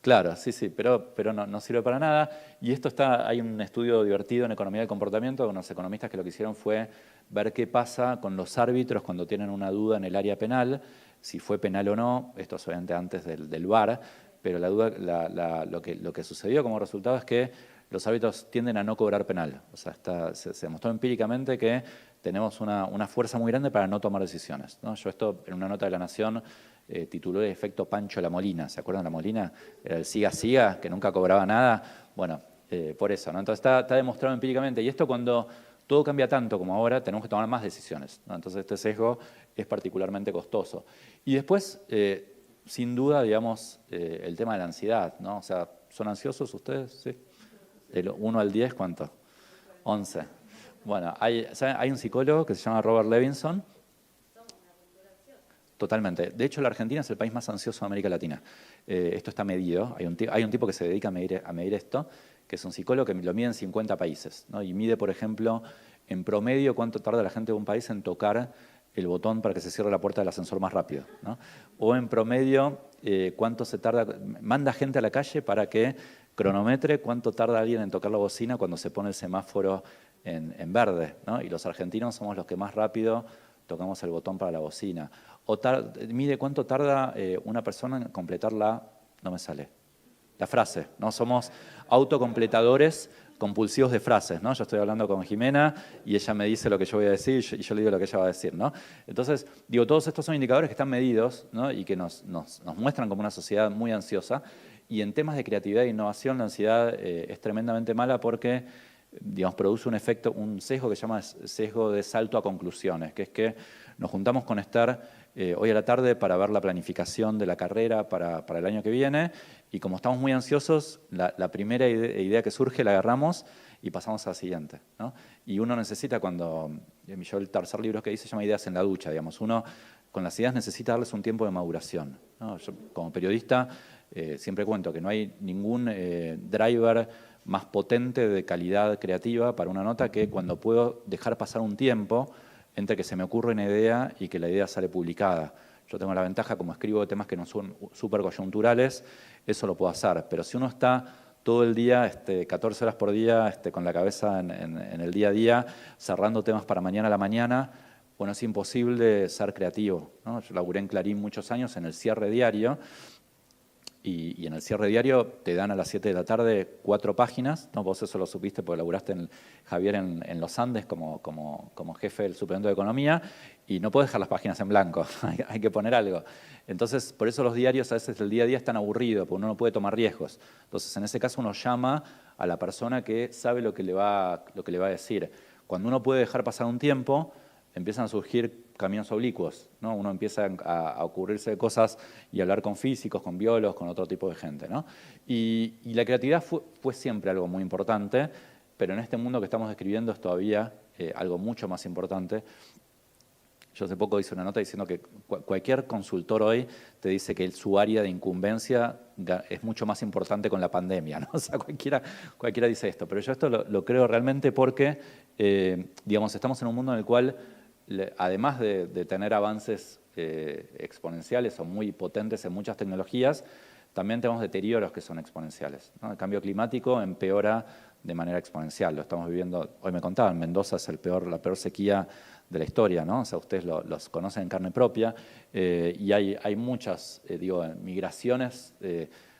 Speaker 2: Claro, sí, pero no sirve para nada. Y esto hay un estudio divertido en economía del comportamiento de unos economistas que lo que hicieron fue ver qué pasa con los árbitros cuando tienen una duda en el área penal, si fue penal o no, esto es obviamente antes del VAR, pero la duda, lo que sucedió como resultado es que los árbitros tienden a no cobrar penal. O sea, se demostró empíricamente que tenemos una fuerza muy grande para no tomar decisiones, ¿no? Yo esto en una nota de La Nación tituló el efecto Pancho La Molina. ¿Se acuerdan de La Molina? Era el siga, que nunca cobraba nada. Bueno, por eso, ¿no? Entonces está demostrado empíricamente. Y esto cuando todo cambia tanto como ahora, tenemos que tomar más decisiones, ¿no? Entonces este sesgo es particularmente costoso. Y después, sin duda, digamos, el tema de la ansiedad, ¿no? O sea, ¿son ansiosos ustedes? ¿Sí? ¿Del 1 al 10 cuánto? 11. Bueno, hay un psicólogo que se llama Robert Levinson. Totalmente. De hecho, la Argentina es el país más ansioso de América Latina. Esto está medido. Hay un tipo que se dedica a medir esto, que es un psicólogo que lo mide en 50 países, ¿no? Y mide, por ejemplo, en promedio cuánto tarda la gente de un país en tocar el botón para que se cierre la puerta del ascensor más rápido, ¿no? O en promedio, cuánto se tarda, manda gente a la calle para que cronometre cuánto tarda alguien en tocar la bocina cuando se pone el semáforo en verde, ¿no? Y los argentinos somos los que más rápido tocamos el botón para la bocina. O mide cuánto tarda una persona en completar no me sale, la frase, ¿no? Somos autocompletadores compulsivos de frases, ¿no? Yo estoy hablando con Jimena y ella me dice lo que yo voy a decir y yo le digo lo que ella va a decir, ¿no? Entonces, digo, todos estos son indicadores que están medidos, ¿no? Y que nos muestran como una sociedad muy ansiosa. Y en temas de creatividad e innovación, la ansiedad es tremendamente mala porque, digamos, produce un efecto, un sesgo que se llama sesgo de salto a conclusiones, que es que nos juntamos con Esther hoy a la tarde para ver la planificación de la carrera para el año que viene, y como estamos muy ansiosos, la primera idea que surge la agarramos y pasamos a la siguiente, ¿no? Y uno necesita, yo el tercer libro que hice se llama Ideas en la ducha, digamos, uno con las ideas necesita darles un tiempo de maduración, ¿no? Yo como periodista siempre cuento que no hay ningún driver más potente de calidad creativa para una nota que cuando puedo dejar pasar un tiempo entre que se me ocurre una idea y que la idea sale publicada. Yo tengo la ventaja, como escribo de temas que no son súper coyunturales, eso lo puedo hacer. Pero si uno está todo el día, 14 horas por día, con la cabeza en el día a día, cerrando temas para mañana a la mañana, bueno, es imposible ser creativo, ¿no? Yo laburé en Clarín muchos años en el cierre diario, y en el cierre diario te dan a las 7 de la tarde 4 páginas, ¿no? Vos eso lo supiste porque laburaste, Javier, en los Andes como jefe del suplemento de economía, y no podés dejar las páginas en blanco, hay que poner algo. Entonces, por eso los diarios a veces el día a día es tan aburrido, porque uno no puede tomar riesgos. Entonces, en ese caso uno llama a la persona que sabe lo que le va a decir. Cuando uno puede dejar pasar un tiempo, empiezan a surgir caminos oblicuos, ¿no? Uno empieza a ocurrirse de cosas y a hablar con físicos, con biólogos, con otro tipo de gente, ¿no? Y la creatividad fue siempre algo muy importante, pero en este mundo que estamos describiendo es todavía algo mucho más importante. Yo hace poco hice una nota diciendo que cualquier consultor hoy te dice que su área de incumbencia es mucho más importante con la pandemia, ¿no? O sea, cualquiera dice esto, pero yo esto lo creo realmente porque, digamos, estamos en un mundo en el cual, además de tener avances exponenciales o muy potentes en muchas tecnologías, también tenemos deterioros que son exponenciales, ¿no? El cambio climático empeora de manera exponencial. Lo estamos viviendo, hoy me contaban, Mendoza es la peor sequía de la historia, ¿no? O sea, ustedes los conocen en carne propia, y hay muchas, migraciones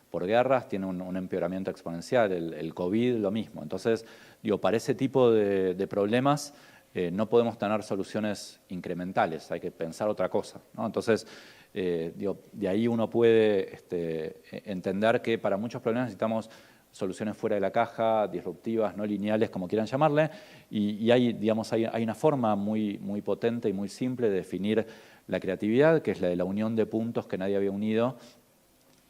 Speaker 2: por guerras, tiene un empeoramiento exponencial, el COVID lo mismo. Entonces, digo, para ese tipo de problemas no podemos tener soluciones incrementales, hay que pensar otra cosa, ¿no? Entonces, digo, de ahí uno puede entender que para muchos problemas necesitamos soluciones fuera de la caja, disruptivas, no lineales, como quieran llamarle, y hay, digamos, hay una forma muy, muy potente y muy simple de definir la creatividad, que es la de la unión de puntos que nadie había unido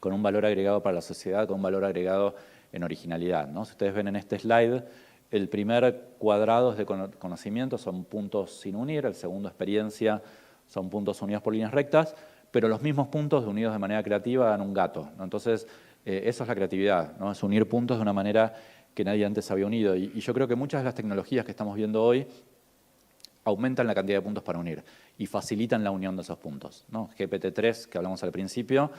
Speaker 2: con un valor agregado para la sociedad, con un valor agregado en originalidad, ¿no? Si ustedes ven en este slide, el primer cuadrado es de conocimiento, son puntos sin unir, el segundo experiencia son puntos unidos por líneas rectas, pero los mismos puntos unidos de manera creativa dan un gato, ¿no? Entonces, eso es la creatividad, ¿no? Es unir puntos de una manera que nadie antes había unido. Y yo creo que muchas de las tecnologías que estamos viendo hoy aumentan la cantidad de puntos para unir y facilitan la unión de esos puntos, ¿no? GPT-3, que hablamos al principio,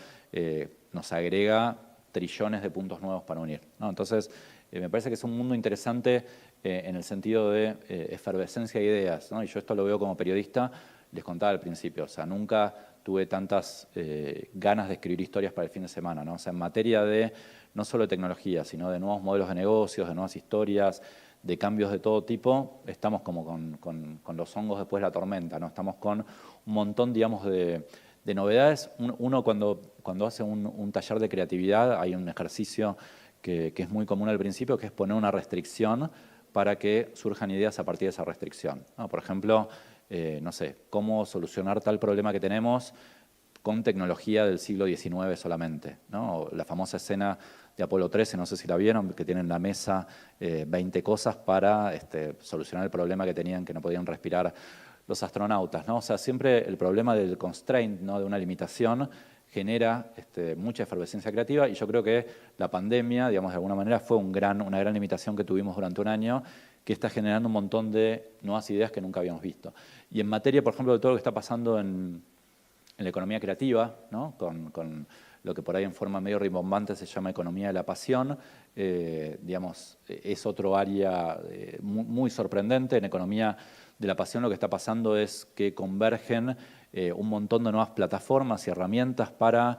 Speaker 2: nos agrega trillones de puntos nuevos para unir, ¿no? Entonces, me parece que es un mundo interesante en el sentido de efervescencia de ideas, ¿no? Y yo esto lo veo como periodista, les contaba al principio, o sea, nunca tuve tantas ganas de escribir historias para el fin de semana, ¿no? O sea, en materia de no solo de tecnología, sino de nuevos modelos de negocios, de nuevas historias, de cambios de todo tipo, estamos como con los hongos después de la tormenta, ¿no? Estamos con un montón, digamos, de novedades. Uno cuando hace un taller de creatividad, hay un ejercicio que es muy común al principio, que es poner una restricción para que surjan ideas a partir de esa restricción, ¿no? Por ejemplo, no sé, cómo solucionar tal problema que tenemos con tecnología del siglo XIX solamente, ¿no? O la famosa escena de Apolo 13, no sé si la vieron, que tienen en la mesa 20 cosas para solucionar el problema que tenían, que no podían respirar los astronautas, ¿no? O sea, siempre el problema del constraint, ¿no? De una limitación, genera mucha efervescencia creativa, y yo creo que la pandemia, digamos, de alguna manera fue una gran limitación que tuvimos durante un año, que está generando un montón de nuevas ideas que nunca habíamos visto. Y en materia, por ejemplo, de todo lo que está pasando en la economía creativa, ¿no? Con lo que por ahí en forma medio rimbombante se llama economía de la pasión, digamos, es otro área muy sorprendente. En economía de la pasión lo que está pasando es que convergen un montón de nuevas plataformas y herramientas para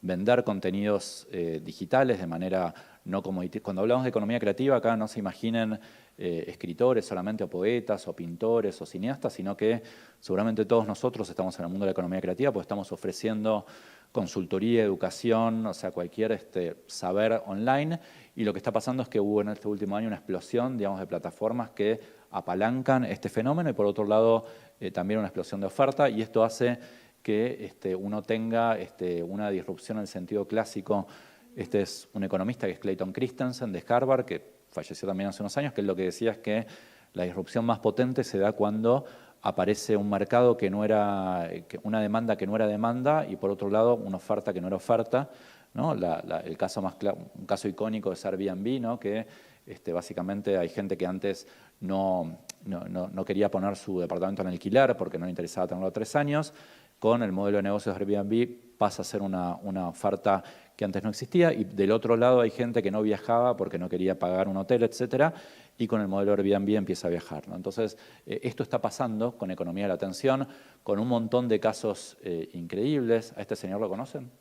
Speaker 2: vender contenidos digitales de manera no comoditicia. Cuando hablamos de economía creativa, acá no se imaginen escritores solamente, o poetas, o pintores, o cineastas, sino que seguramente todos nosotros estamos en el mundo de la economía creativa, pues estamos ofreciendo consultoría, educación, o sea, cualquier saber online, y lo que está pasando es que hubo en este último año una explosión, digamos, de plataformas que apalancan este fenómeno, y por otro lado también una explosión de oferta, y esto hace que uno tenga una disrupción en el sentido clásico. Este es un economista que es Clayton Christensen de Harvard, que falleció también hace unos años, que él lo que decía es que la disrupción más potente se da cuando aparece un mercado que no era, una demanda que no era demanda, y por otro lado una oferta que no era oferta, ¿no? Un caso icónico es Airbnb, ¿no? Que básicamente hay gente que antes no quería poner su departamento en alquiler porque no le interesaba tenerlo a 3 años. Con el modelo de negocios de Airbnb pasa a ser una oferta que antes no existía, y del otro lado hay gente que no viajaba porque no quería pagar un hotel, etcétera, y con el modelo Airbnb empieza a viajar, ¿no? Entonces, esto está pasando con economía de la atención, con un montón de casos increíbles. ¿A este señor lo conocen?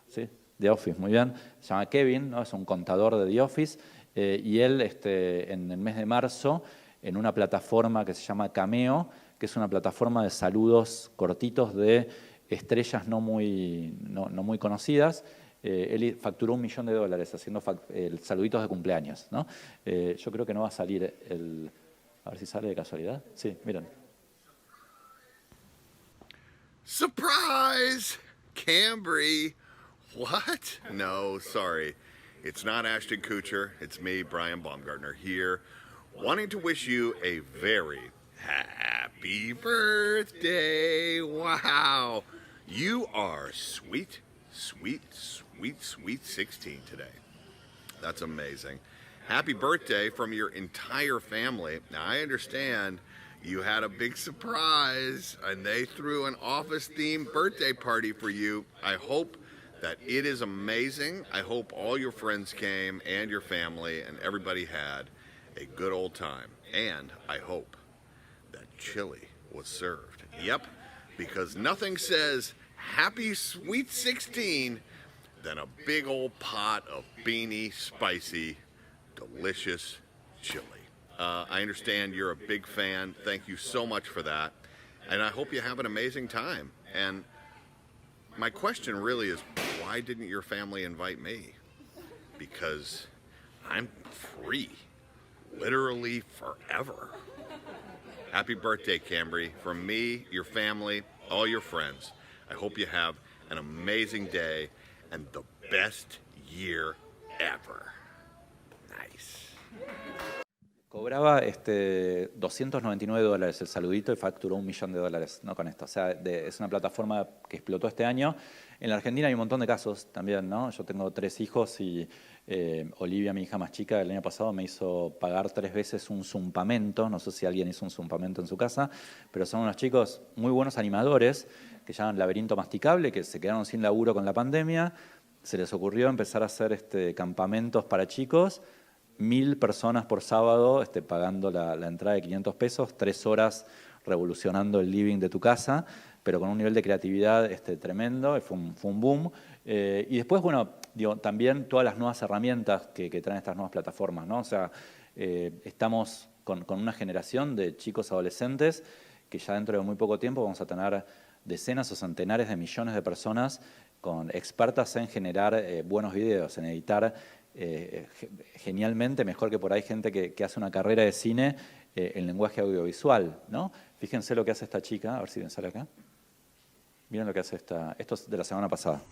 Speaker 2: ¿Sí? The Office, muy bien. Se llama Kevin, ¿no? Es un contador de The Office, y él en el mes de marzo, en una plataforma que se llama Cameo, que es una plataforma de saludos cortitos de estrellas no muy conocidas, él facturó $1 millón haciendo saluditos de cumpleaños, ¿no? Yo creo que no va a salir a ver si sale de casualidad. Sí, miren.
Speaker 3: Surprise! Cambry. What? No, sorry. It's not Ashton Kutcher. It's me, Brian Baumgartner, here, wanting to wish you a very happy birthday. Wow. You are sweet, sweet, sweet, sweet 16 today. That's amazing. Happy birthday from your entire family. Now, I understand you had a big surprise and they threw an office-themed birthday party for you. I hope that it is amazing. I hope all your friends came and your family and everybody had a good old time. And I hope that chili was served. Yep, because nothing says happy sweet 16 than a big old pot of beany, spicy, delicious chili. I understand you're a big fan. Thank you so much for that. And I hope you have an amazing time. And my question really is, why didn't your family invite me? Because I'm free, literally forever. Happy birthday, Cambry. From me, your family, all your friends. I hope you have an amazing day and the best year ever. Nice.
Speaker 2: Cobraba $299 el saludito y facturó $1 millón, ¿no? Con esto. O sea, es una plataforma que explotó este año. En la Argentina hay un montón de casos también, ¿no? Yo tengo 3 hijos y Olivia, mi hija más chica, el año pasado me hizo pagar 3 veces un zumpamento. No sé si alguien hizo un zumpamento en su casa, pero son unos chicos muy buenos animadores que llaman Laberinto Masticable, que se quedaron sin laburo con la pandemia. Se les ocurrió empezar a hacer campamentos para chicos. 1000 personas por sábado pagando la entrada de 500 pesos, 3 horas revolucionando el living de tu casa, pero con un nivel de creatividad tremendo, fue un boom. Y después, bueno, digo, también todas las nuevas herramientas que traen estas nuevas plataformas, ¿no? O sea, estamos con una generación de chicos adolescentes que ya dentro de muy poco tiempo vamos a tener decenas o centenares de millones de personas expertas en generar buenos videos, en editar genialmente, mejor que por ahí gente que hace una carrera de cine en lenguaje audiovisual, ¿no? Fíjense lo que hace esta chica, a ver si me sale acá. Miren lo que hace esta, esto es de la semana pasada.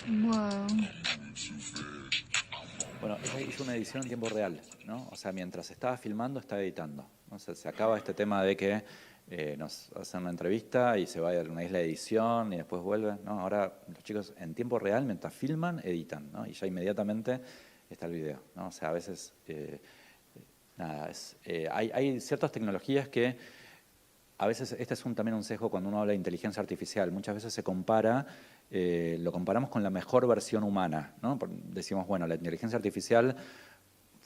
Speaker 4: Wow.
Speaker 2: Bueno, ella hizo una edición en tiempo real, ¿no? O sea, mientras estaba filmando, estaba editando. O sea, se acaba este tema de que nos hacen una entrevista y se va a una isla de edición y después vuelve, ¿no? Ahora los chicos en tiempo real, mientras filman, editan, ¿no? Y ya inmediatamente está el video, ¿no? O sea, a veces, nada, hay ciertas tecnologías que a veces, este es también un sesgo cuando uno habla de inteligencia artificial. Muchas veces se compara, lo comparamos con la mejor versión humana, ¿no? Decimos, bueno, la inteligencia artificial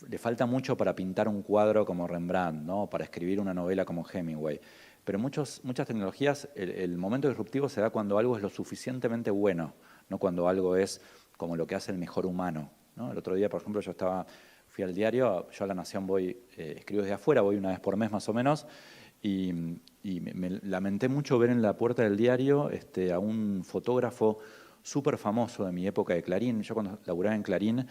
Speaker 2: le falta mucho para pintar un cuadro como Rembrandt, ¿no? Para escribir una novela como Hemingway. Pero muchas tecnologías, el momento disruptivo se da cuando algo es lo suficientemente bueno, no cuando algo es como lo que hace el mejor humano, ¿no? El otro día, por ejemplo, fui al diario, yo a La Nación escribo desde afuera, voy una vez por mes más o menos, y me lamenté mucho ver en la puerta del diario a un fotógrafo súper famoso de mi época de Clarín. Yo cuando laburaba en Clarín,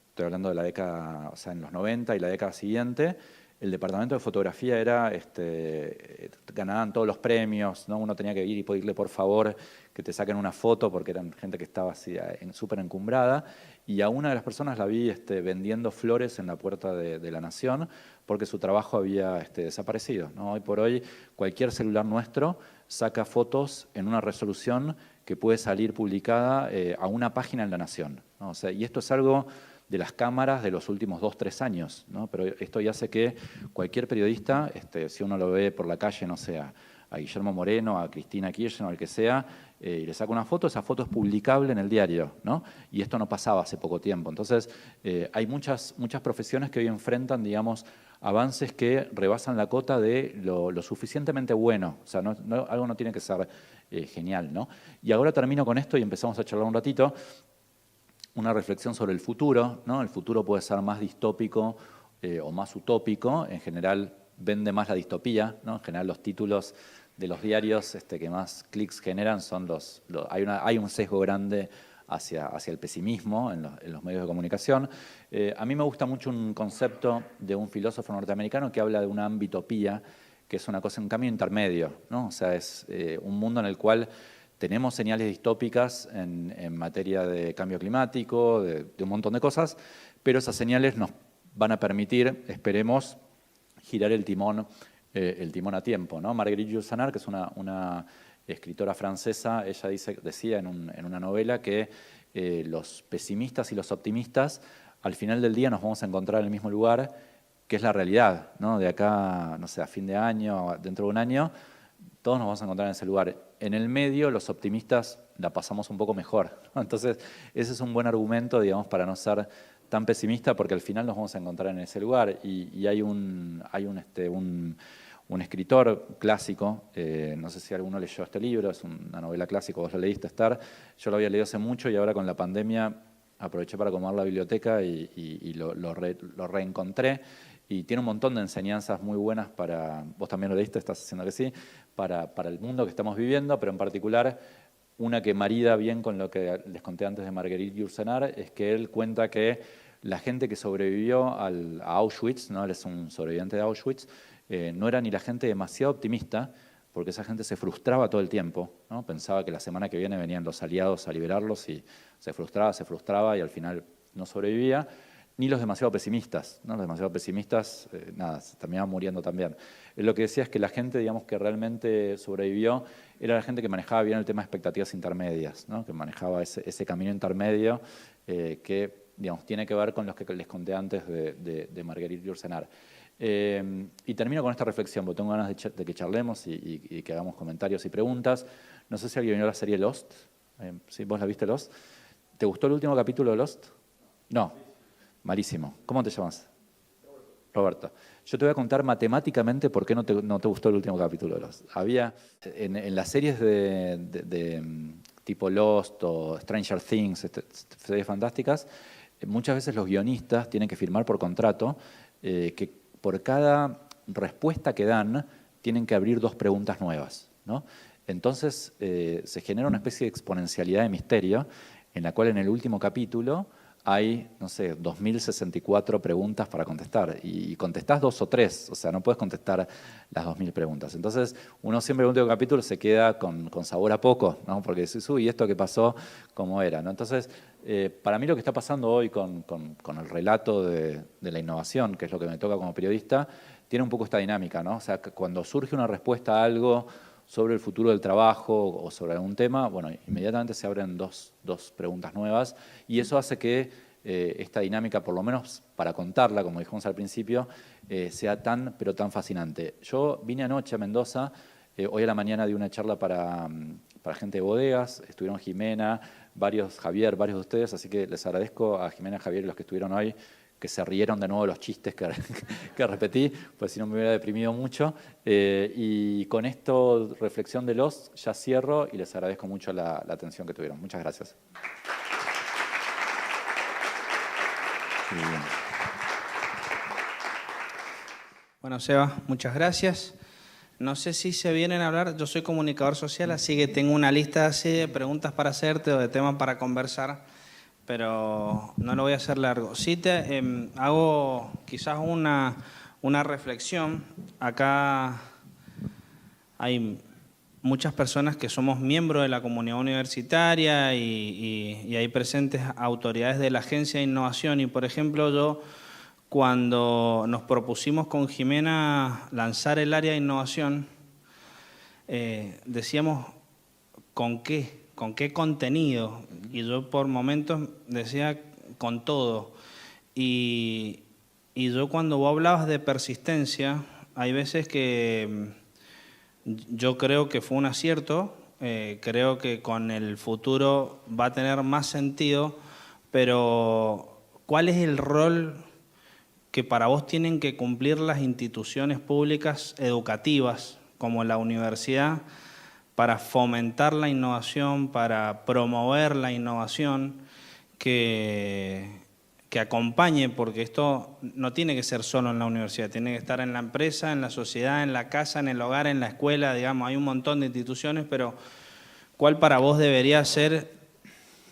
Speaker 2: estoy hablando de la década, o sea, en los 90 y la década siguiente, el departamento de fotografía era, ganaban todos los premios, ¿no? Uno tenía que ir y pedirle por favor que te saquen una foto porque eran gente que estaba así súper encumbrada. Y a una de las personas la vi vendiendo flores en la puerta de La Nación porque su trabajo había desaparecido, ¿no? Hoy por hoy cualquier celular nuestro saca fotos en una resolución que puede salir publicada a una página en La Nación, ¿no? O sea, y esto es algo de las cámaras de los últimos 2-3 años, ¿no? Pero esto ya hace que cualquier periodista, si uno lo ve por la calle, no sé, a Guillermo Moreno, a Cristina Kirchner, al que sea, y le saca una foto, esa foto es publicable en el diario, ¿no? Y esto no pasaba hace poco tiempo. Entonces, hay muchas profesiones que hoy enfrentan, digamos, avances que rebasan la cota de lo suficientemente bueno. O sea, algo no tiene que ser genial, ¿no? Y ahora termino con esto y empezamos a charlar un ratito. Una reflexión sobre el futuro, ¿no? El futuro puede ser más distópico o más utópico. En general vende más la distopía, ¿no? En general los títulos de los diarios que más clics generan son hay un sesgo grande hacia el pesimismo en los medios de comunicación. A mí me gusta mucho un concepto de un filósofo norteamericano que habla de una ambitopía, que es un camino intermedio, ¿no? O sea, es un mundo en el cual tenemos señales distópicas en materia de cambio climático, de un montón de cosas, pero esas señales nos van a permitir, esperemos, girar el timón a tiempo, ¿no? Marguerite Yourcenar, que es una escritora francesa, ella decía en una novela que los pesimistas y los optimistas, al final del día nos vamos a encontrar en el mismo lugar, que es la realidad, ¿no? De acá, no sé, a fin de año, dentro de un año, todos nos vamos a encontrar en ese lugar. En el medio, los optimistas la pasamos un poco mejor, ¿no? Entonces, ese es un buen argumento, digamos, para no ser tan pesimista, porque al final nos vamos a encontrar en ese lugar. Y hay un escritor clásico, no sé si alguno leyó este libro, es una novela clásica, vos lo leíste, Esther. Yo lo había leído hace mucho y ahora con la pandemia aproveché para acomodar la biblioteca y lo reencontré. Y tiene un montón de enseñanzas muy buenas para, vos también lo leíste, estás haciendo que sí, para el mundo que estamos viviendo, pero en particular una que marida bien con lo que les conté antes de Marguerite Yourcenar, es que él cuenta que la gente que sobrevivió a Auschwitz, ¿no? Él es un sobreviviente de Auschwitz, no era ni la gente demasiado optimista, porque esa gente se frustraba todo el tiempo, ¿no? Pensaba que la semana que viene venían los aliados a liberarlos y se frustraba y al final no sobrevivía, ni los demasiado pesimistas, ¿no? Los demasiado pesimistas, nada, se terminaban muriendo también. Lo que decía es que la gente, digamos, que realmente sobrevivió era la gente que manejaba bien el tema de expectativas intermedias, ¿no? Que manejaba ese camino intermedio que, digamos, tiene que ver con los que les conté antes de Marguerite Yourcenar. Y termino con esta reflexión, porque tengo ganas de que charlemos y que hagamos comentarios y preguntas. No sé si alguien vio la serie Lost. ¿Sí? ¿Vos la viste, Lost? ¿Te gustó el último capítulo de Lost? No. Malísimo. ¿Cómo te llamas? Roberto. Yo te voy a contar matemáticamente por qué no te gustó el último capítulo de Lost. Había en las series de tipo Lost o Stranger Things, series fantásticas, muchas veces los guionistas tienen que firmar por contrato que por cada respuesta que dan tienen que abrir 2 preguntas nuevas, ¿no? Entonces se genera una especie de exponencialidad de misterio en la cual en el último capítulo hay, no sé, 2064 preguntas para contestar y contestás 2 o 3, o sea, no puedes contestar las 2000 preguntas. Entonces, uno siempre en el último capítulo se queda con sabor a poco, ¿no? Porque dices, uy, ¿esto qué pasó? ¿Cómo era? ¿No? Entonces, para mí lo que está pasando hoy con el relato de la innovación, que es lo que me toca como periodista, tiene un poco esta dinámica, ¿no? O sea, cuando surge una respuesta a algo sobre el futuro del trabajo o sobre algún tema, bueno, inmediatamente se abren dos preguntas nuevas y eso hace que esta dinámica, por lo menos para contarla, como dijimos al principio, sea tan, pero tan fascinante. Yo vine anoche a Mendoza, hoy a la mañana di una charla para gente de bodegas, estuvieron Jimena, Javier, varios de ustedes, así que les agradezco a Jimena, Javier y los que estuvieron hoy, que se rieron de nuevo los chistes que repetí, pues si no me hubiera deprimido mucho. Y con esto, reflexión de Lost, ya cierro y les agradezco mucho la atención que tuvieron. Muchas gracias.
Speaker 4: Muy bien. Bueno, Seba, muchas gracias. No sé si se vienen a hablar, yo soy comunicador social, así que tengo una lista así de preguntas para hacerte o de temas para conversar, pero no lo voy a hacer largo. Sí hago quizás una reflexión. Acá hay muchas personas que somos miembros de la comunidad universitaria y hay presentes autoridades de la Agencia de Innovación. Y, por ejemplo, yo cuando nos propusimos con Jimena lanzar el área de innovación, decíamos ¿con qué contenido? Y yo por momentos decía con todo. Y yo cuando vos hablabas de persistencia, hay veces que yo creo que fue un acierto, creo que con el futuro va a tener más sentido, pero ¿cuál es el rol que para vos tienen que cumplir las instituciones públicas educativas como la universidad para fomentar la innovación, para promover la innovación, que acompañe, porque esto no tiene que ser solo en la universidad, tiene que estar en la empresa, en la sociedad, en la casa, en el hogar, en la escuela, digamos, hay un montón de instituciones, pero ¿cuál para vos debería ser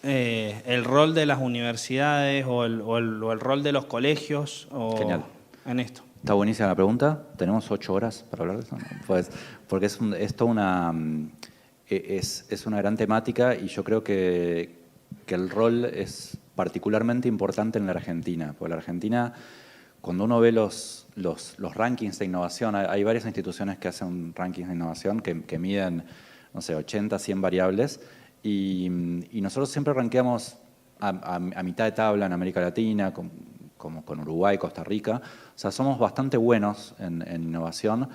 Speaker 4: el rol de las universidades o el rol de los colegios
Speaker 2: Genial.
Speaker 4: En esto?
Speaker 2: Está buenísima la pregunta. Tenemos 8 horas para hablar de eso, ¿no? Pues, porque es una gran temática y yo creo que el rol es particularmente importante en la Argentina. Porque la Argentina, cuando uno ve los rankings de innovación, hay varias instituciones que hacen rankings de innovación que miden, no sé, 80, 100 variables y nosotros siempre rankeamos a mitad de tabla en América Latina, como con Uruguay, Costa Rica. O sea, somos bastante buenos en innovación,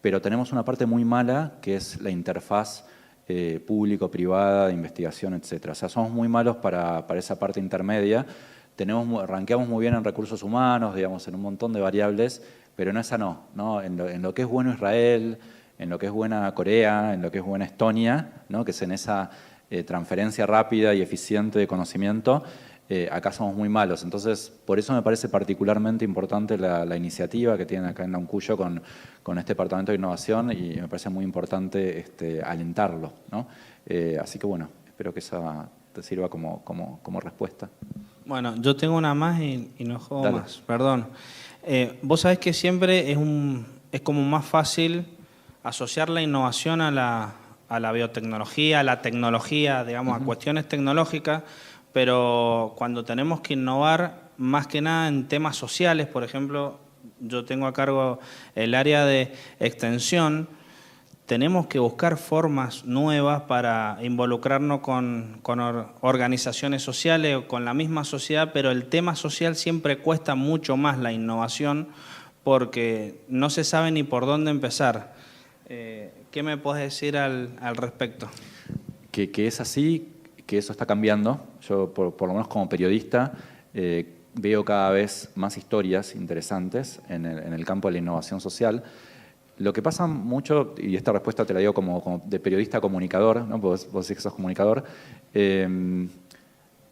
Speaker 2: pero tenemos una parte muy mala que es la interfaz público-privada, de investigación, etc. O sea, somos muy malos para esa parte intermedia. Ranqueamos muy bien en recursos humanos, digamos, en un montón de variables, pero en esa no. En lo que es bueno Israel, en lo que es buena Corea, en lo que es buena Estonia, ¿no? Que es en esa transferencia rápida y eficiente de conocimiento, acá somos muy malos. Entonces, por eso me parece particularmente importante la iniciativa que tienen acá en Uncuyo con este Departamento de Innovación y me parece muy importante alentarlo, ¿no? Así que bueno, espero que esa te sirva como respuesta.
Speaker 4: Bueno, yo tengo una más y no juego
Speaker 2: Dale.
Speaker 4: más, perdón. Vos sabés que siempre es como más fácil asociar la innovación a la biotecnología, a la tecnología, digamos, a cuestiones tecnológicas, pero cuando tenemos que innovar más que nada en temas sociales, por ejemplo, yo tengo a cargo el área de extensión, tenemos que buscar formas nuevas para involucrarnos con organizaciones sociales o con la misma sociedad, pero el tema social siempre cuesta mucho más la innovación porque no se sabe ni por dónde empezar. ¿Qué me puedes decir al respecto?
Speaker 2: Que es así, que eso está cambiando. Yo, por lo menos como periodista, veo cada vez más historias interesantes en el campo de la innovación social. Lo que pasa mucho, y esta respuesta te la digo como de periodista comunicador, ¿no? Vos decís que sos comunicador, digamos,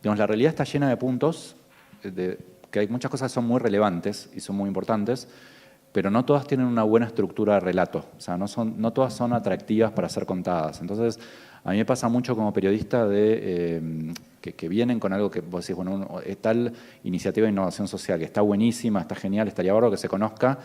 Speaker 2: la realidad está llena de puntos, que hay muchas cosas que son muy relevantes y son muy importantes, pero no todas tienen una buena estructura de relato, o sea, no todas son atractivas para ser contadas. Entonces, a mí me pasa mucho como periodista que vienen con algo que vos decís, bueno, tal iniciativa de innovación social que está buenísima, está genial, estaría bárbaro que se conozca,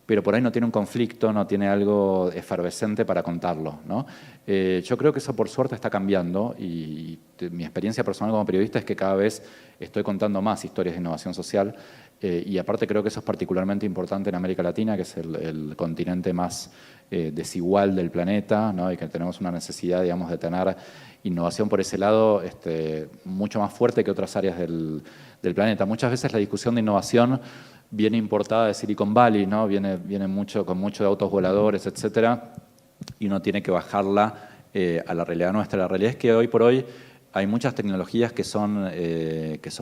Speaker 2: pero por ahí no tiene un conflicto, no tiene algo efervescente para contarlo, ¿no? Yo creo que eso por suerte está cambiando y mi experiencia personal como periodista es que cada vez estoy contando más historias de innovación social y aparte creo que eso es particularmente importante en América Latina, que es el continente más desigual del planeta, ¿no? Y que tenemos una necesidad, digamos, de tener innovación por ese lado mucho más fuerte que otras áreas del planeta. Muchas veces la discusión de innovación viene importada de Silicon Valley, ¿no? Viene con mucho de autos voladores, etcétera, y uno tiene que bajarla a la realidad nuestra. La realidad es que hoy por hoy hay muchas tecnologías que son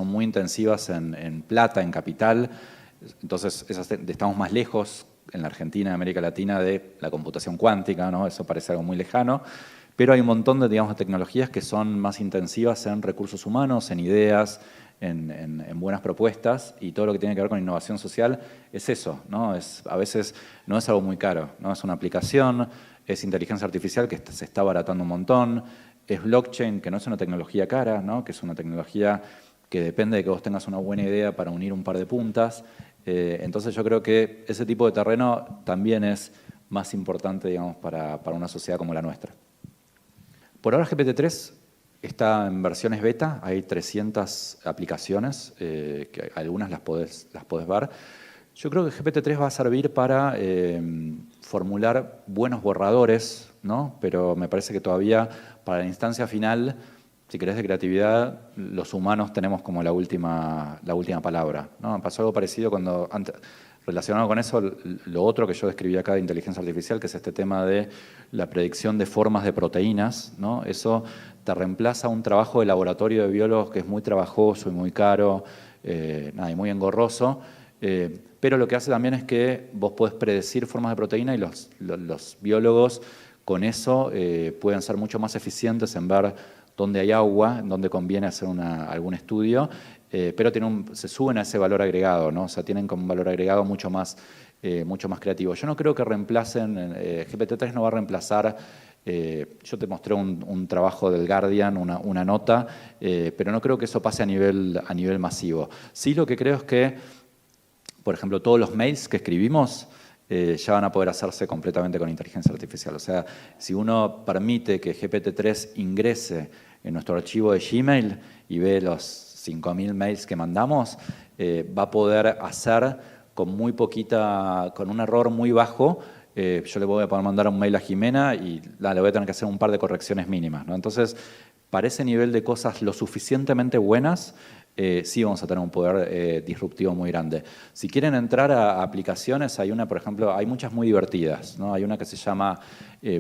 Speaker 2: muy intensivas en plata, en capital, entonces estamos más lejos en la Argentina, en América Latina, de la computación cuántica, ¿no? Eso parece algo muy lejano, pero hay un montón de tecnologías que son más intensivas en recursos humanos, en ideas, en buenas propuestas, y todo lo que tiene que ver con innovación social es eso, ¿no? A veces no es algo muy caro, ¿no? Es una aplicación, es inteligencia artificial que se está abaratando un montón, es blockchain, que no es una tecnología cara, ¿no? Que es una tecnología que depende de que vos tengas una buena idea para unir un par de puntas. Entonces yo creo que ese tipo de terreno también es más importante, digamos, para una sociedad como la nuestra. Por ahora GPT-3 está en versiones beta, hay 300 aplicaciones, que algunas las podés ver. Yo creo que GPT-3 va a servir para formular buenos borradores, ¿no? Pero me parece que todavía para la instancia final, si querés de creatividad, los humanos tenemos como la última palabra, ¿no? Pasó algo parecido relacionado con eso, lo otro que yo describí acá de inteligencia artificial, que es este tema de la predicción de formas de proteínas, ¿no? Eso te reemplaza un trabajo de laboratorio de biólogos que es muy trabajoso y muy caro, y muy engorroso, pero lo que hace también es que vos podés predecir formas de proteína y los biólogos con eso pueden ser mucho más eficientes en ver dónde hay agua, dónde conviene hacer algún estudio, pero se suben a ese valor agregado, ¿no? O sea, tienen como un valor agregado mucho más creativo. Yo no creo que reemplacen, GPT-3 no va a reemplazar, yo te mostré un trabajo del Guardian, una nota, pero no creo que eso pase a nivel masivo. Sí, lo que creo es que, por ejemplo, todos los mails que escribimos ya van a poder hacerse completamente con inteligencia artificial. O sea, si uno permite que GPT-3 ingrese en nuestro archivo de Gmail y ve los 5.000 mails que mandamos, va a poder hacer con un error muy bajo. Yo le voy a poder mandar un mail a Jimena y le voy a tener que hacer un par de correcciones mínimas, ¿no? Entonces, para ese nivel de cosas lo suficientemente buenas, sí vamos a tener un poder disruptivo muy grande. Si quieren entrar a aplicaciones, hay una, por ejemplo, hay muchas muy divertidas, ¿no? Hay una que se llama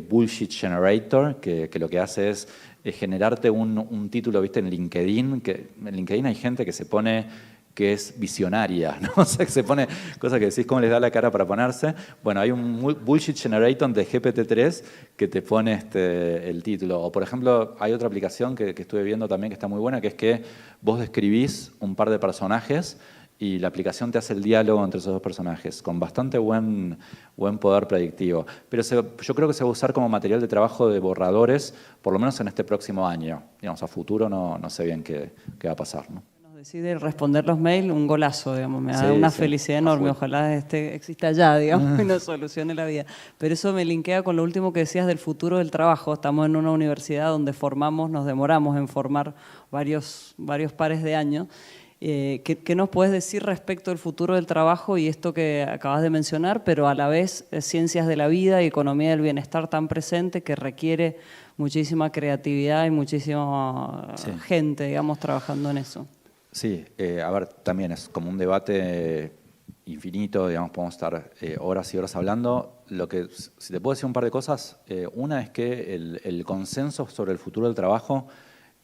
Speaker 2: Bullshit Generator, que lo que hace es generarte un título, ¿viste? En LinkedIn, que en LinkedIn hay gente que se pone que es visionaria, ¿no? O sea, que se pone cosas que decís cómo les da la cara para ponerse. Bueno, hay un Bullshit Generator de GPT-3 que te pone el título. O, por ejemplo, hay otra aplicación que estuve viendo también que está muy buena, que es que vos describís un par de personajes y la aplicación te hace el diálogo entre esos dos personajes, con bastante buen poder predictivo. Pero yo creo que se va a usar como material de trabajo de borradores, por lo menos en este próximo año. Digamos, a futuro no sé bien qué va a pasar, ¿no?
Speaker 5: Decide responder los mails, un golazo, digamos, me da
Speaker 2: Sí,
Speaker 5: una
Speaker 2: sí,
Speaker 5: felicidad enorme, ojalá exista ya, digamos, y nos solucione la vida. Pero eso me linkea con lo último que decías del futuro del trabajo. Estamos en una universidad donde nos demoramos en formar varios pares de años. ¿Qué nos puedes decir respecto del futuro del trabajo y esto que acabas de mencionar, pero a la vez ciencias de la vida y economía del bienestar tan presente que requiere muchísima creatividad y muchísima gente, digamos, trabajando en eso?
Speaker 2: Sí, a ver, también es como un debate infinito, digamos, podemos estar horas y horas hablando. Si te puedo decir un par de cosas, una es que el consenso sobre el futuro del trabajo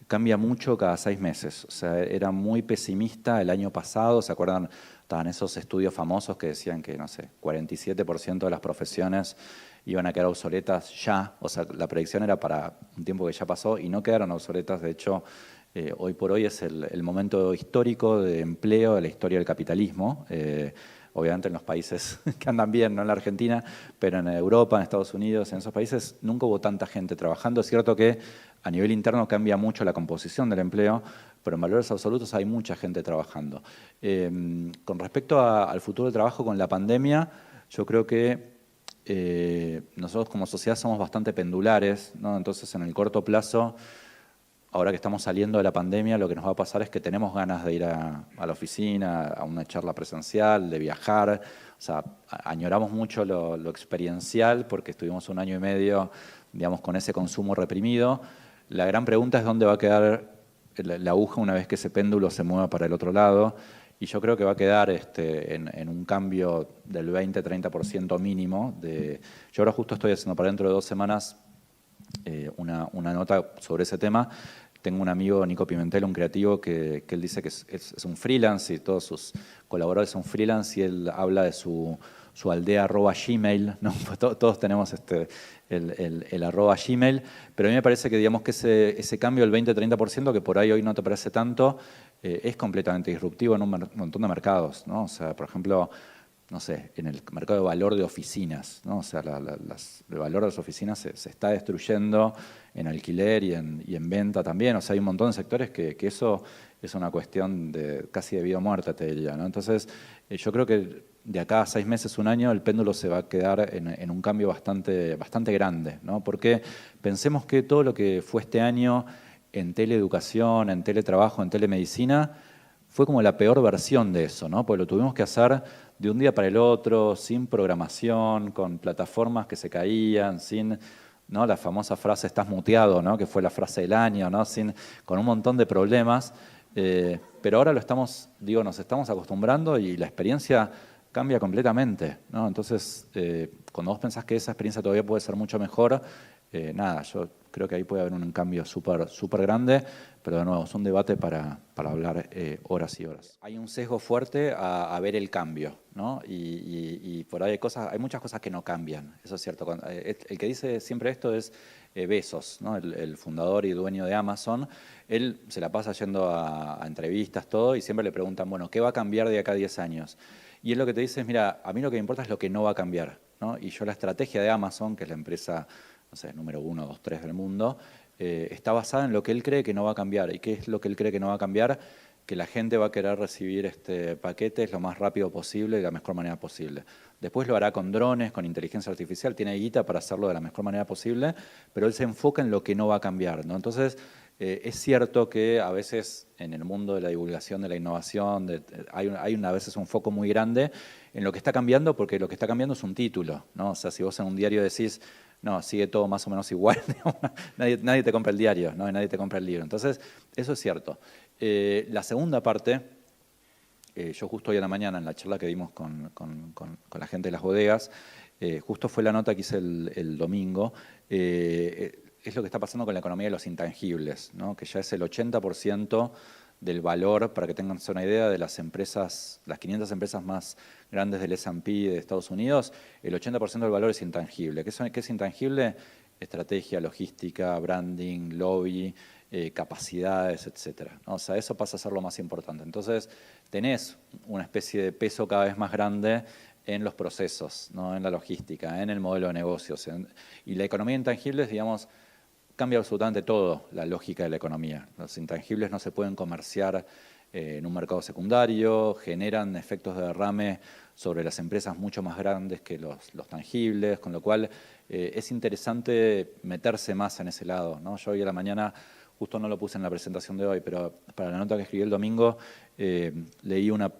Speaker 2: cambia mucho cada 6 meses. O sea, era muy pesimista el año pasado, ¿se acuerdan? Estaban esos estudios famosos que decían que, no sé, 47% de las profesiones iban a quedar obsoletas ya. O sea, la predicción era para un tiempo que ya pasó y no quedaron obsoletas. De hecho, hoy por hoy es el momento histórico de empleo de la historia del capitalismo. Obviamente en los países que andan bien, no en la Argentina, pero en Europa, en Estados Unidos, en esos países nunca hubo tanta gente trabajando. Es cierto que a nivel interno cambia mucho la composición del empleo, pero en valores absolutos hay mucha gente trabajando. Con respecto al futuro del trabajo con la pandemia, yo creo que nosotros como sociedad somos bastante pendulares, ¿no? Entonces en el corto plazo, ahora que estamos saliendo de la pandemia, lo que nos va a pasar es que tenemos ganas de ir a la oficina, a una charla presencial, de viajar. O sea, añoramos mucho lo experiencial porque estuvimos 1 año y medio, digamos, con ese consumo reprimido. La gran pregunta es dónde va a quedar la aguja una vez que ese péndulo se mueva para el otro lado. Y yo creo que va a quedar en un cambio del 20-30% mínimo. Yo ahora justo estoy haciendo para dentro de 2 semanas una nota sobre ese tema. Tengo un amigo, Nico Pimentel, un creativo, que él dice que es un freelance y todos sus colaboradores son freelance y él habla de su aldea @gmail, ¿no? Todos tenemos el @gmail, pero a mí me parece que, digamos, que ese cambio del 20-30%, que por ahí hoy no te parece tanto, es completamente disruptivo en un montón de mercados, ¿no? O sea, por ejemplo, no sé, en el mercado de valor de oficinas, ¿no? O sea, el valor de las oficinas se está destruyendo en alquiler y en venta también. O sea, hay un montón de sectores que eso es una cuestión casi de vida o muerte, te diría, ¿no? Entonces, yo creo que de acá a 6 meses, 1 año, el péndulo se va a quedar en un cambio bastante grande, ¿no? Porque pensemos que todo lo que fue este año en teleeducación, en teletrabajo, en telemedicina, fue como la peor versión de eso, ¿no? Porque lo tuvimos que hacer de un día para el otro, sin programación, con plataformas que se caían, ¿no? La famosa frase "estás muteado", ¿no? Que fue la frase del año, ¿no? Con un montón de problemas. Pero ahora nos estamos acostumbrando y la experiencia cambia completamente, ¿no? Entonces, cuando vos pensás que esa experiencia todavía puede ser mucho mejor, yo creo que ahí puede haber un cambio súper grande, pero de nuevo, es un debate para hablar horas y horas. Hay un sesgo fuerte a ver el cambio, ¿no? Y por ahí hay muchas cosas que no cambian, eso es cierto. El que dice siempre esto es Bezos, ¿no? El fundador y dueño de Amazon. Él se la pasa yendo a entrevistas, todo, y siempre le preguntan, bueno, ¿qué va a cambiar de acá a 10 años? Y él lo que te dice es, mira, a mí lo que me importa es lo que no va a cambiar, ¿no? Y la estrategia de Amazon, que es la empresa, no sé, número 1, 2, 3 del mundo, está basada en lo que él cree que no va a cambiar. ¿Y qué es lo que él cree que no va a cambiar? Que la gente va a querer recibir paquetes lo más rápido posible y de la mejor manera posible. Después lo hará con drones, con inteligencia artificial, tiene guita para hacerlo de la mejor manera posible, pero él se enfoca en lo que no va a cambiar, ¿no? Entonces, es cierto que a veces en el mundo de la divulgación, de la innovación, hay a veces un foco muy grande en lo que está cambiando, porque lo que está cambiando es un título, ¿no? O sea, si vos en un diario decís no, sigue todo más o menos igual. Nadie te compra el diario, ¿no? Y nadie te compra el libro. Entonces, eso es cierto. La segunda parte, yo justo hoy a la mañana, en la charla que dimos con la gente de las bodegas, justo fue la nota que hice el domingo, es lo que está pasando con la economía de los intangibles, ¿no? Que ya es el 80% del valor, para que tengan una idea, de las empresas, las 500 empresas más grandes del S&P de Estados Unidos, el 80% del valor es intangible. ¿Qué es intangible? Estrategia, logística, branding, lobby, capacidades, etcétera, ¿no? O sea, eso pasa a ser lo más importante. Entonces, tenés una especie de peso cada vez más grande en los procesos, ¿no? En la logística, en el modelo de negocios. Y la economía intangible, digamos, cambia absolutamente todo la lógica de la economía. Los intangibles no se pueden comerciar en un mercado secundario, generan efectos de derrame sobre las empresas mucho más grandes que los tangibles, con lo cual es interesante meterse más en ese lado, ¿no? Yo hoy a la mañana, justo no lo puse en la presentación de hoy, pero para la nota que escribí el domingo, leí una,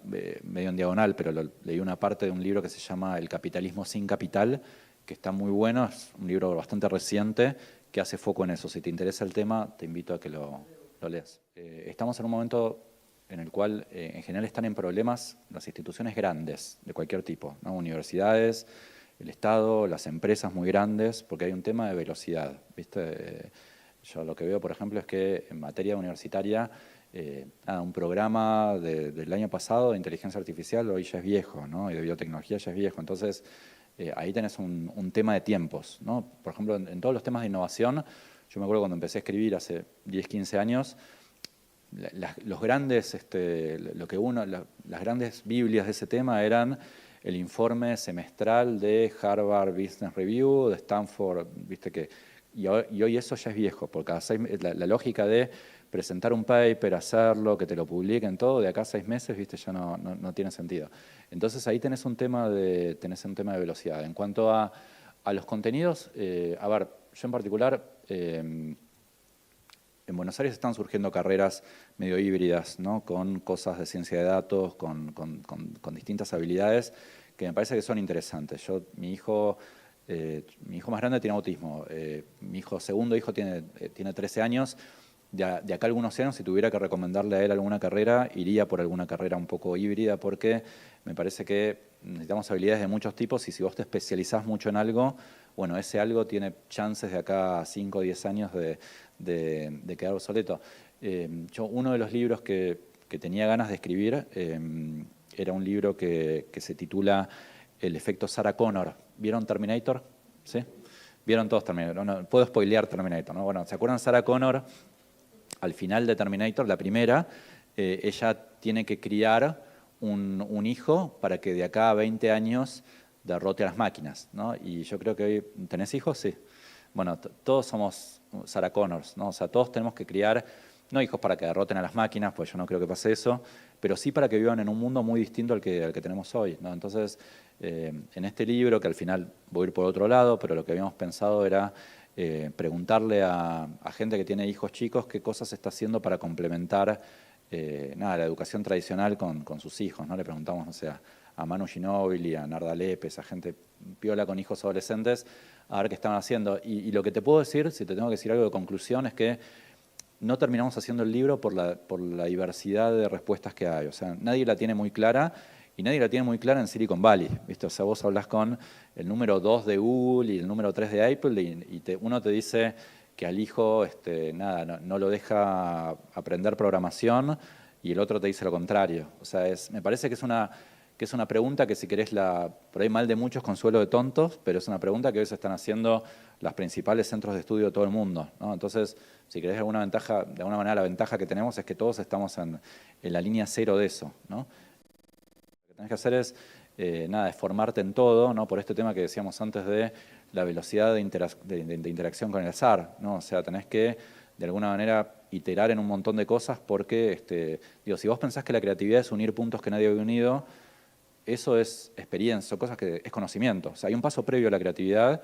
Speaker 2: medio en diagonal, pero leí una parte de un libro que se llama El capitalismo sin capital, que está muy bueno, es un libro bastante reciente, que hace foco en eso. Si te interesa el tema, te invito a que lo leas. Estamos en un momento en el cual en general están en problemas las instituciones grandes de cualquier tipo, ¿no? Universidades, el Estado, las empresas muy grandes, porque hay un tema de velocidad, ¿viste? Yo lo que veo, por ejemplo, es que en materia universitaria, un programa del año pasado de inteligencia artificial hoy ya es viejo, ¿no? Y de biotecnología ya es viejo. Entonces, ahí tenés un tema de tiempos, ¿no? Por ejemplo, en todos los temas de innovación, yo me acuerdo cuando empecé a escribir hace 10, 15 años, los grandes, las grandes biblias de ese tema eran el informe semestral de Harvard Business Review, de Stanford, viste y hoy eso ya es viejo, porque la lógica de presentar un paper, hacerlo, que te lo publiquen todo, de acá a 6 meses, viste, ya no tiene sentido. Entonces ahí tenés un tema de velocidad. En cuanto a los contenidos, a ver, yo en particular, en Buenos Aires están surgiendo carreras medio híbridas, ¿no? Con cosas de ciencia de datos, con distintas habilidades que me parece que son interesantes. Mi hijo más grande tiene autismo, mi segundo hijo tiene 13 años. De acá a algunos años, si tuviera que recomendarle a él alguna carrera, iría por alguna carrera un poco híbrida, porque me parece que necesitamos habilidades de muchos tipos y si vos te especializás mucho en algo, bueno, ese algo tiene chances de acá a 5 o 10 años de quedar obsoleto. Uno de los libros que tenía ganas de escribir era un libro que se titula El efecto Sarah Connor. ¿Vieron Terminator? ¿Sí? ¿Vieron todos Terminator? No puedo spoilear Terminator, ¿no? Bueno, ¿se acuerdan Sarah Connor? Al final de Terminator, la primera, ella tiene que criar un hijo para que de acá a 20 años derrote a las máquinas, ¿no? Y yo creo que hoy, ¿tenés hijos? Sí. Bueno, todos somos Sarah Connors, ¿no? O sea, todos tenemos que criar, no hijos para que derroten a las máquinas, pues yo no creo que pase eso, pero sí para que vivan en un mundo muy distinto al que tenemos hoy, ¿no? Entonces, en este libro, que al final voy a ir por otro lado, pero lo que habíamos pensado era preguntarle a gente que tiene hijos chicos qué cosas está haciendo para complementar la educación tradicional con sus hijos, ¿no? Le preguntamos, no sé, a Manu Ginóbili, a Narda Lépez, a gente piola con hijos adolescentes, a ver qué estaban haciendo. Y lo que te puedo decir, si te tengo que decir algo de conclusión, es que no terminamos haciendo el libro por la diversidad de respuestas que hay. O sea, nadie la tiene muy clara y nadie la tiene muy clara en Silicon Valley, ¿viste? O sea, vos hablas con el número 2 de Google y el número 3 de Apple y uno te dice que al hijo no lo deja aprender programación y el otro te dice lo contrario. O sea, me parece que es una pregunta que si querés por ahí mal de muchos, consuelo de tontos, pero es una pregunta que hoy se están haciendo los principales centros de estudio de todo el mundo, ¿no? Entonces, si querés de alguna manera la ventaja que tenemos es que todos estamos en la línea cero de eso, ¿no? Lo que tenés que hacer es es formarte en todo, ¿no? Por este tema que decíamos antes de la velocidad de interacción con el azar, ¿no? O sea, tenés que de alguna manera iterar en un montón de cosas porque, si vos pensás que la creatividad es unir puntos que nadie había unido, eso es experiencia, son cosas que es conocimiento. O sea, hay un paso previo a la creatividad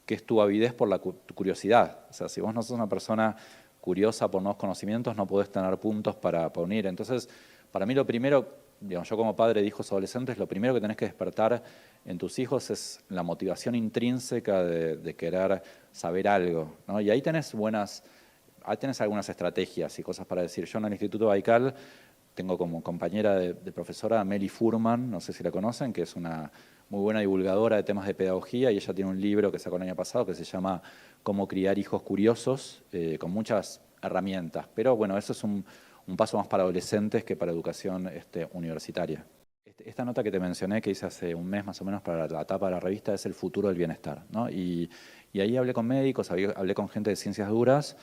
Speaker 2: que es tu avidez por tu curiosidad. O sea, si vos no sos una persona curiosa por nuevos conocimientos, no podés tener puntos para unir. Entonces, para mí lo primero digamos, yo como padre de hijos adolescentes, lo primero que tenés que despertar en tus hijos es la motivación intrínseca de querer saber algo, ¿no? Y ahí tenés algunas estrategias y cosas para decir. Yo en el Instituto Baikal tengo como compañera de profesora a Meli Furman, no sé si la conocen, que es una muy buena divulgadora de temas de pedagogía, y ella tiene un libro que sacó el año pasado que se llama Cómo criar hijos curiosos, con muchas herramientas. Pero bueno, eso es un paso más para adolescentes que para educación universitaria. Esta nota que te mencioné, que hice hace un mes más o menos para la tapa de la revista, es el futuro del bienestar, ¿no? Y ahí hablé con médicos, hablé con gente de ciencias duras,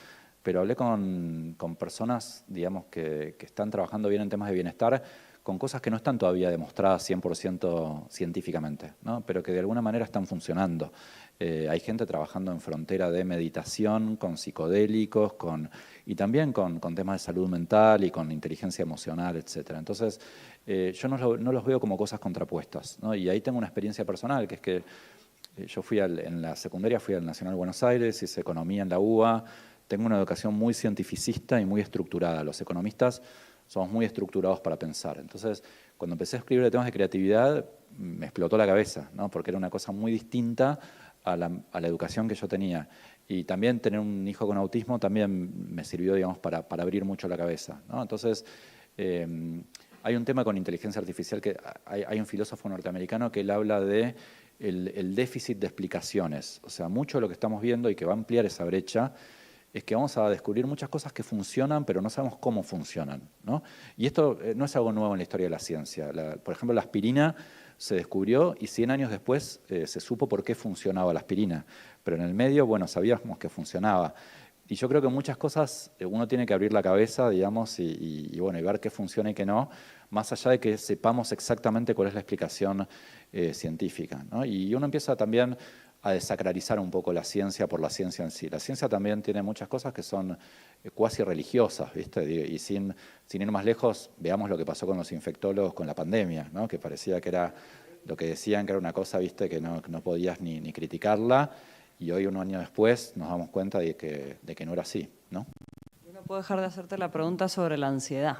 Speaker 2: pero hablé con personas, digamos, que están trabajando bien en temas de bienestar, con cosas que no están todavía demostradas 100% científicamente, ¿no? Pero que de alguna manera están funcionando. Hay gente trabajando en frontera de meditación, con psicodélicos, y también con temas de salud mental y con inteligencia emocional, etc. Entonces, yo no los veo como cosas contrapuestas, ¿no? Y ahí tengo una experiencia personal, que es que yo en la secundaria fui al Nacional de Buenos Aires, hice economía en la UBA. Tengo una educación muy cientificista y muy estructurada. Los economistas somos muy estructurados para pensar. Entonces, cuando empecé a escribir de temas de creatividad, me explotó la cabeza, ¿no? Porque era una cosa muy distinta a la educación que yo tenía. Y también tener un hijo con autismo también me sirvió, digamos, para abrir mucho la cabeza, ¿no? Entonces, hay un tema con inteligencia artificial, que hay un filósofo norteamericano que él habla de el déficit de explicaciones. O sea, mucho de lo que estamos viendo y que va a ampliar esa brecha es que vamos a descubrir muchas cosas que funcionan, pero no sabemos cómo funcionan, ¿no? Y esto no es algo nuevo en la historia de la ciencia. Por ejemplo, la aspirina se descubrió y 100 años después se supo por qué funcionaba la aspirina. Pero en el medio, bueno, sabíamos que funcionaba. Y yo creo que muchas cosas uno tiene que abrir la cabeza, digamos, y ver qué funciona y qué no, más allá de que sepamos exactamente cuál es la explicación científica, ¿no? Y uno empieza también a desacralizar un poco la ciencia por la ciencia en sí. La ciencia también tiene muchas cosas que son cuasi religiosas, ¿viste? Y sin ir más lejos, veamos lo que pasó con los infectólogos con la pandemia, ¿no? Que parecía que era lo que decían, que era una cosa, ¿viste? Que no podías ni criticarla, y hoy, un año después, nos damos cuenta de que no era así, ¿no?
Speaker 5: Yo no puedo dejar de hacerte la pregunta sobre la ansiedad.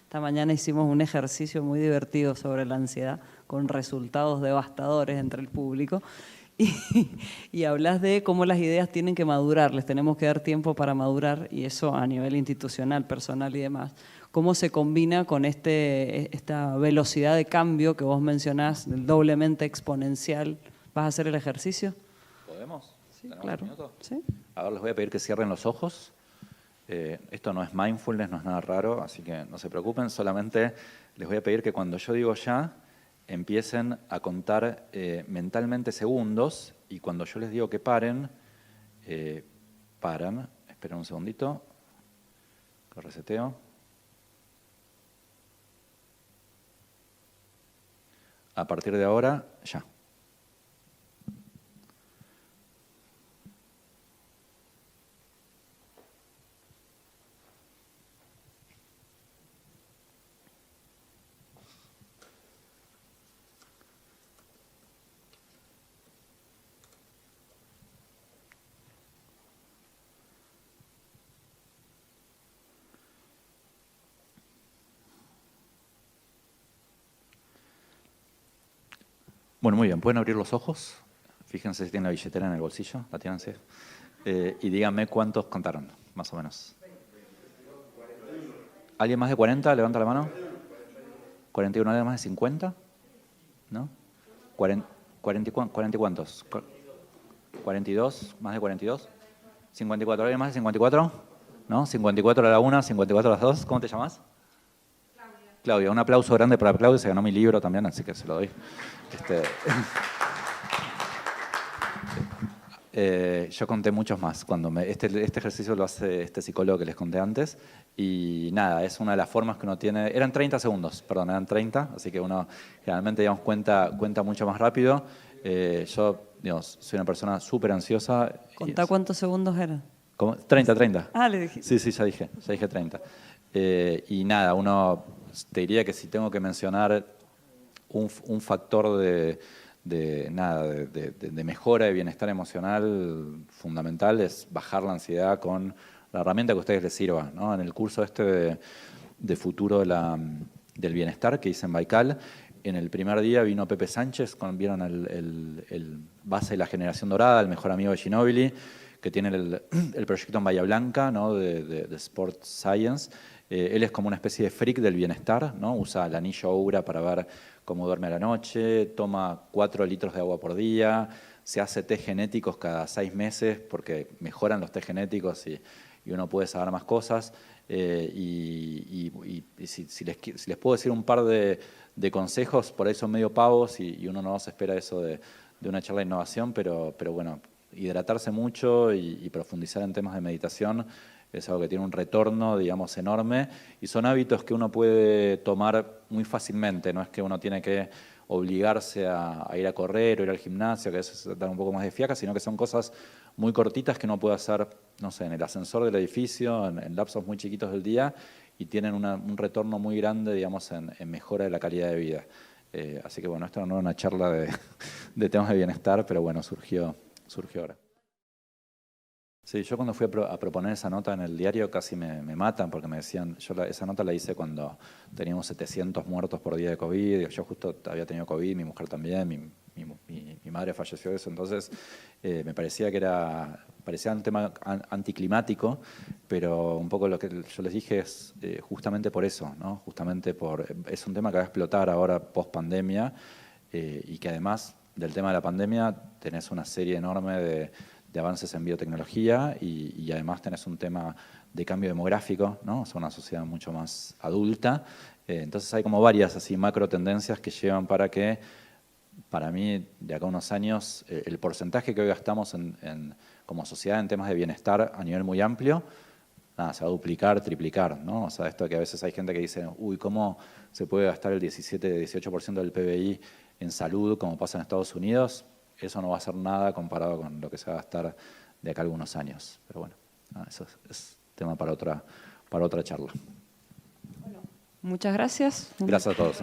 Speaker 5: Esta mañana hicimos un ejercicio muy divertido sobre la ansiedad, con resultados devastadores entre el público. Y hablas de cómo las ideas tienen que madurar, les tenemos que dar tiempo para madurar, y eso a nivel institucional, personal y demás. ¿Cómo se combina con esta velocidad de cambio que vos mencionás, doblemente exponencial? ¿Vas a hacer el ejercicio?
Speaker 2: ¿Podemos?
Speaker 5: Sí, claro. ¿Sí?
Speaker 2: A ver, les voy a pedir que cierren los ojos. Esto no es mindfulness, no es nada raro, así que no se preocupen. Solamente les voy a pedir que cuando yo digo ya, empiecen a contar mentalmente segundos, y cuando yo les digo que paren, paran. Esperen un segundito. Lo reseteo. A partir de ahora, ya. Bueno, muy bien. ¿Pueden abrir los ojos? Fíjense si tienen la billetera en el bolsillo. ¿La tienen? Sí. Y díganme cuántos contaron, más o menos. ¿Alguien más de 40? Levanta la mano. ¿41? ¿Alguien más de 50? ¿No? ¿40 y cuántos? ¿42? ¿Más de 42? ¿54? ¿Alguien más de 54? ¿No? ¿54 a la 1? ¿54 a las 2? ¿Cómo te llamas? Claudia, un aplauso grande para Claudia, se ganó mi libro también, así que se lo doy. Yo conté muchos más. Este ejercicio lo hace este psicólogo que les conté antes, y nada, es una de las formas que uno tiene. Eran 30 segundos, perdón, eran 30, así que uno generalmente, digamos, cuenta mucho más rápido. Yo, digamos, soy una persona súper ansiosa.
Speaker 5: ¿Contá cuántos segundos eran?
Speaker 2: ¿Cómo? 30.
Speaker 5: Ah, le dijiste.
Speaker 2: Sí, ya dije 30. Y nada, te diría que si tengo que mencionar un factor de mejora de bienestar emocional fundamental, es bajar la ansiedad con la herramienta que a ustedes les sirva, ¿no? En el curso de futuro de del bienestar que hice en Baikal. En el primer día vino Pepe Sánchez, vieron el base de la generación dorada, el mejor amigo de Ginóbili, que tiene el proyecto en Bahía Blanca, ¿no? de Sport Science. Él es como una especie de freak del bienestar, ¿no? Usa el anillo Oura para ver cómo duerme a la noche, toma 4 litros de agua por día, se hace test genéticos cada 6 meses porque mejoran los test genéticos y uno puede saber más cosas. Y si les puedo decir un par de consejos, por ahí son medio pavos y uno no se espera eso de una charla de innovación, pero bueno, hidratarse mucho y profundizar en temas de meditación es algo que tiene un retorno, digamos, enorme, y son hábitos que uno puede tomar muy fácilmente, no es que uno tiene que obligarse a ir a correr o ir al gimnasio, que eso es dar un poco más de fiaca, sino que son cosas muy cortitas que uno puede hacer, no sé, en el ascensor del edificio, en lapsos muy chiquitos del día, y tienen un retorno muy grande, digamos, en mejora de la calidad de vida. Así que bueno, esto no era una charla de temas de bienestar, pero bueno, surgió ahora. Sí, yo cuando fui a proponer esa nota en el diario casi me matan porque me decían, esa nota la hice cuando teníamos 700 muertos por día de COVID, yo justo había tenido COVID, mi mujer también, mi madre falleció de eso, entonces me parecía parecía un tema anticlimático, pero un poco lo que yo les dije es justamente por eso, ¿no? Justamente es un tema que va a explotar ahora post pandemia y que además del tema de la pandemia tenés una serie enorme de avances en biotecnología y además tenés un tema de cambio demográfico, ¿no? O sea, una sociedad mucho más adulta. Entonces hay como varias así macro tendencias que llevan para mí, de acá a unos años, el porcentaje que hoy gastamos como sociedad en temas de bienestar a nivel muy amplio, nada, se va a duplicar, triplicar, ¿no? O sea, esto que a veces hay gente que dice, uy, ¿cómo se puede gastar el 17-18% del PBI en salud como pasa en Estados Unidos? Eso no va a ser nada comparado con lo que se va a gastar de acá a algunos años. Pero bueno, eso es tema para otra charla.
Speaker 5: Bueno, muchas gracias.
Speaker 2: Gracias a todos.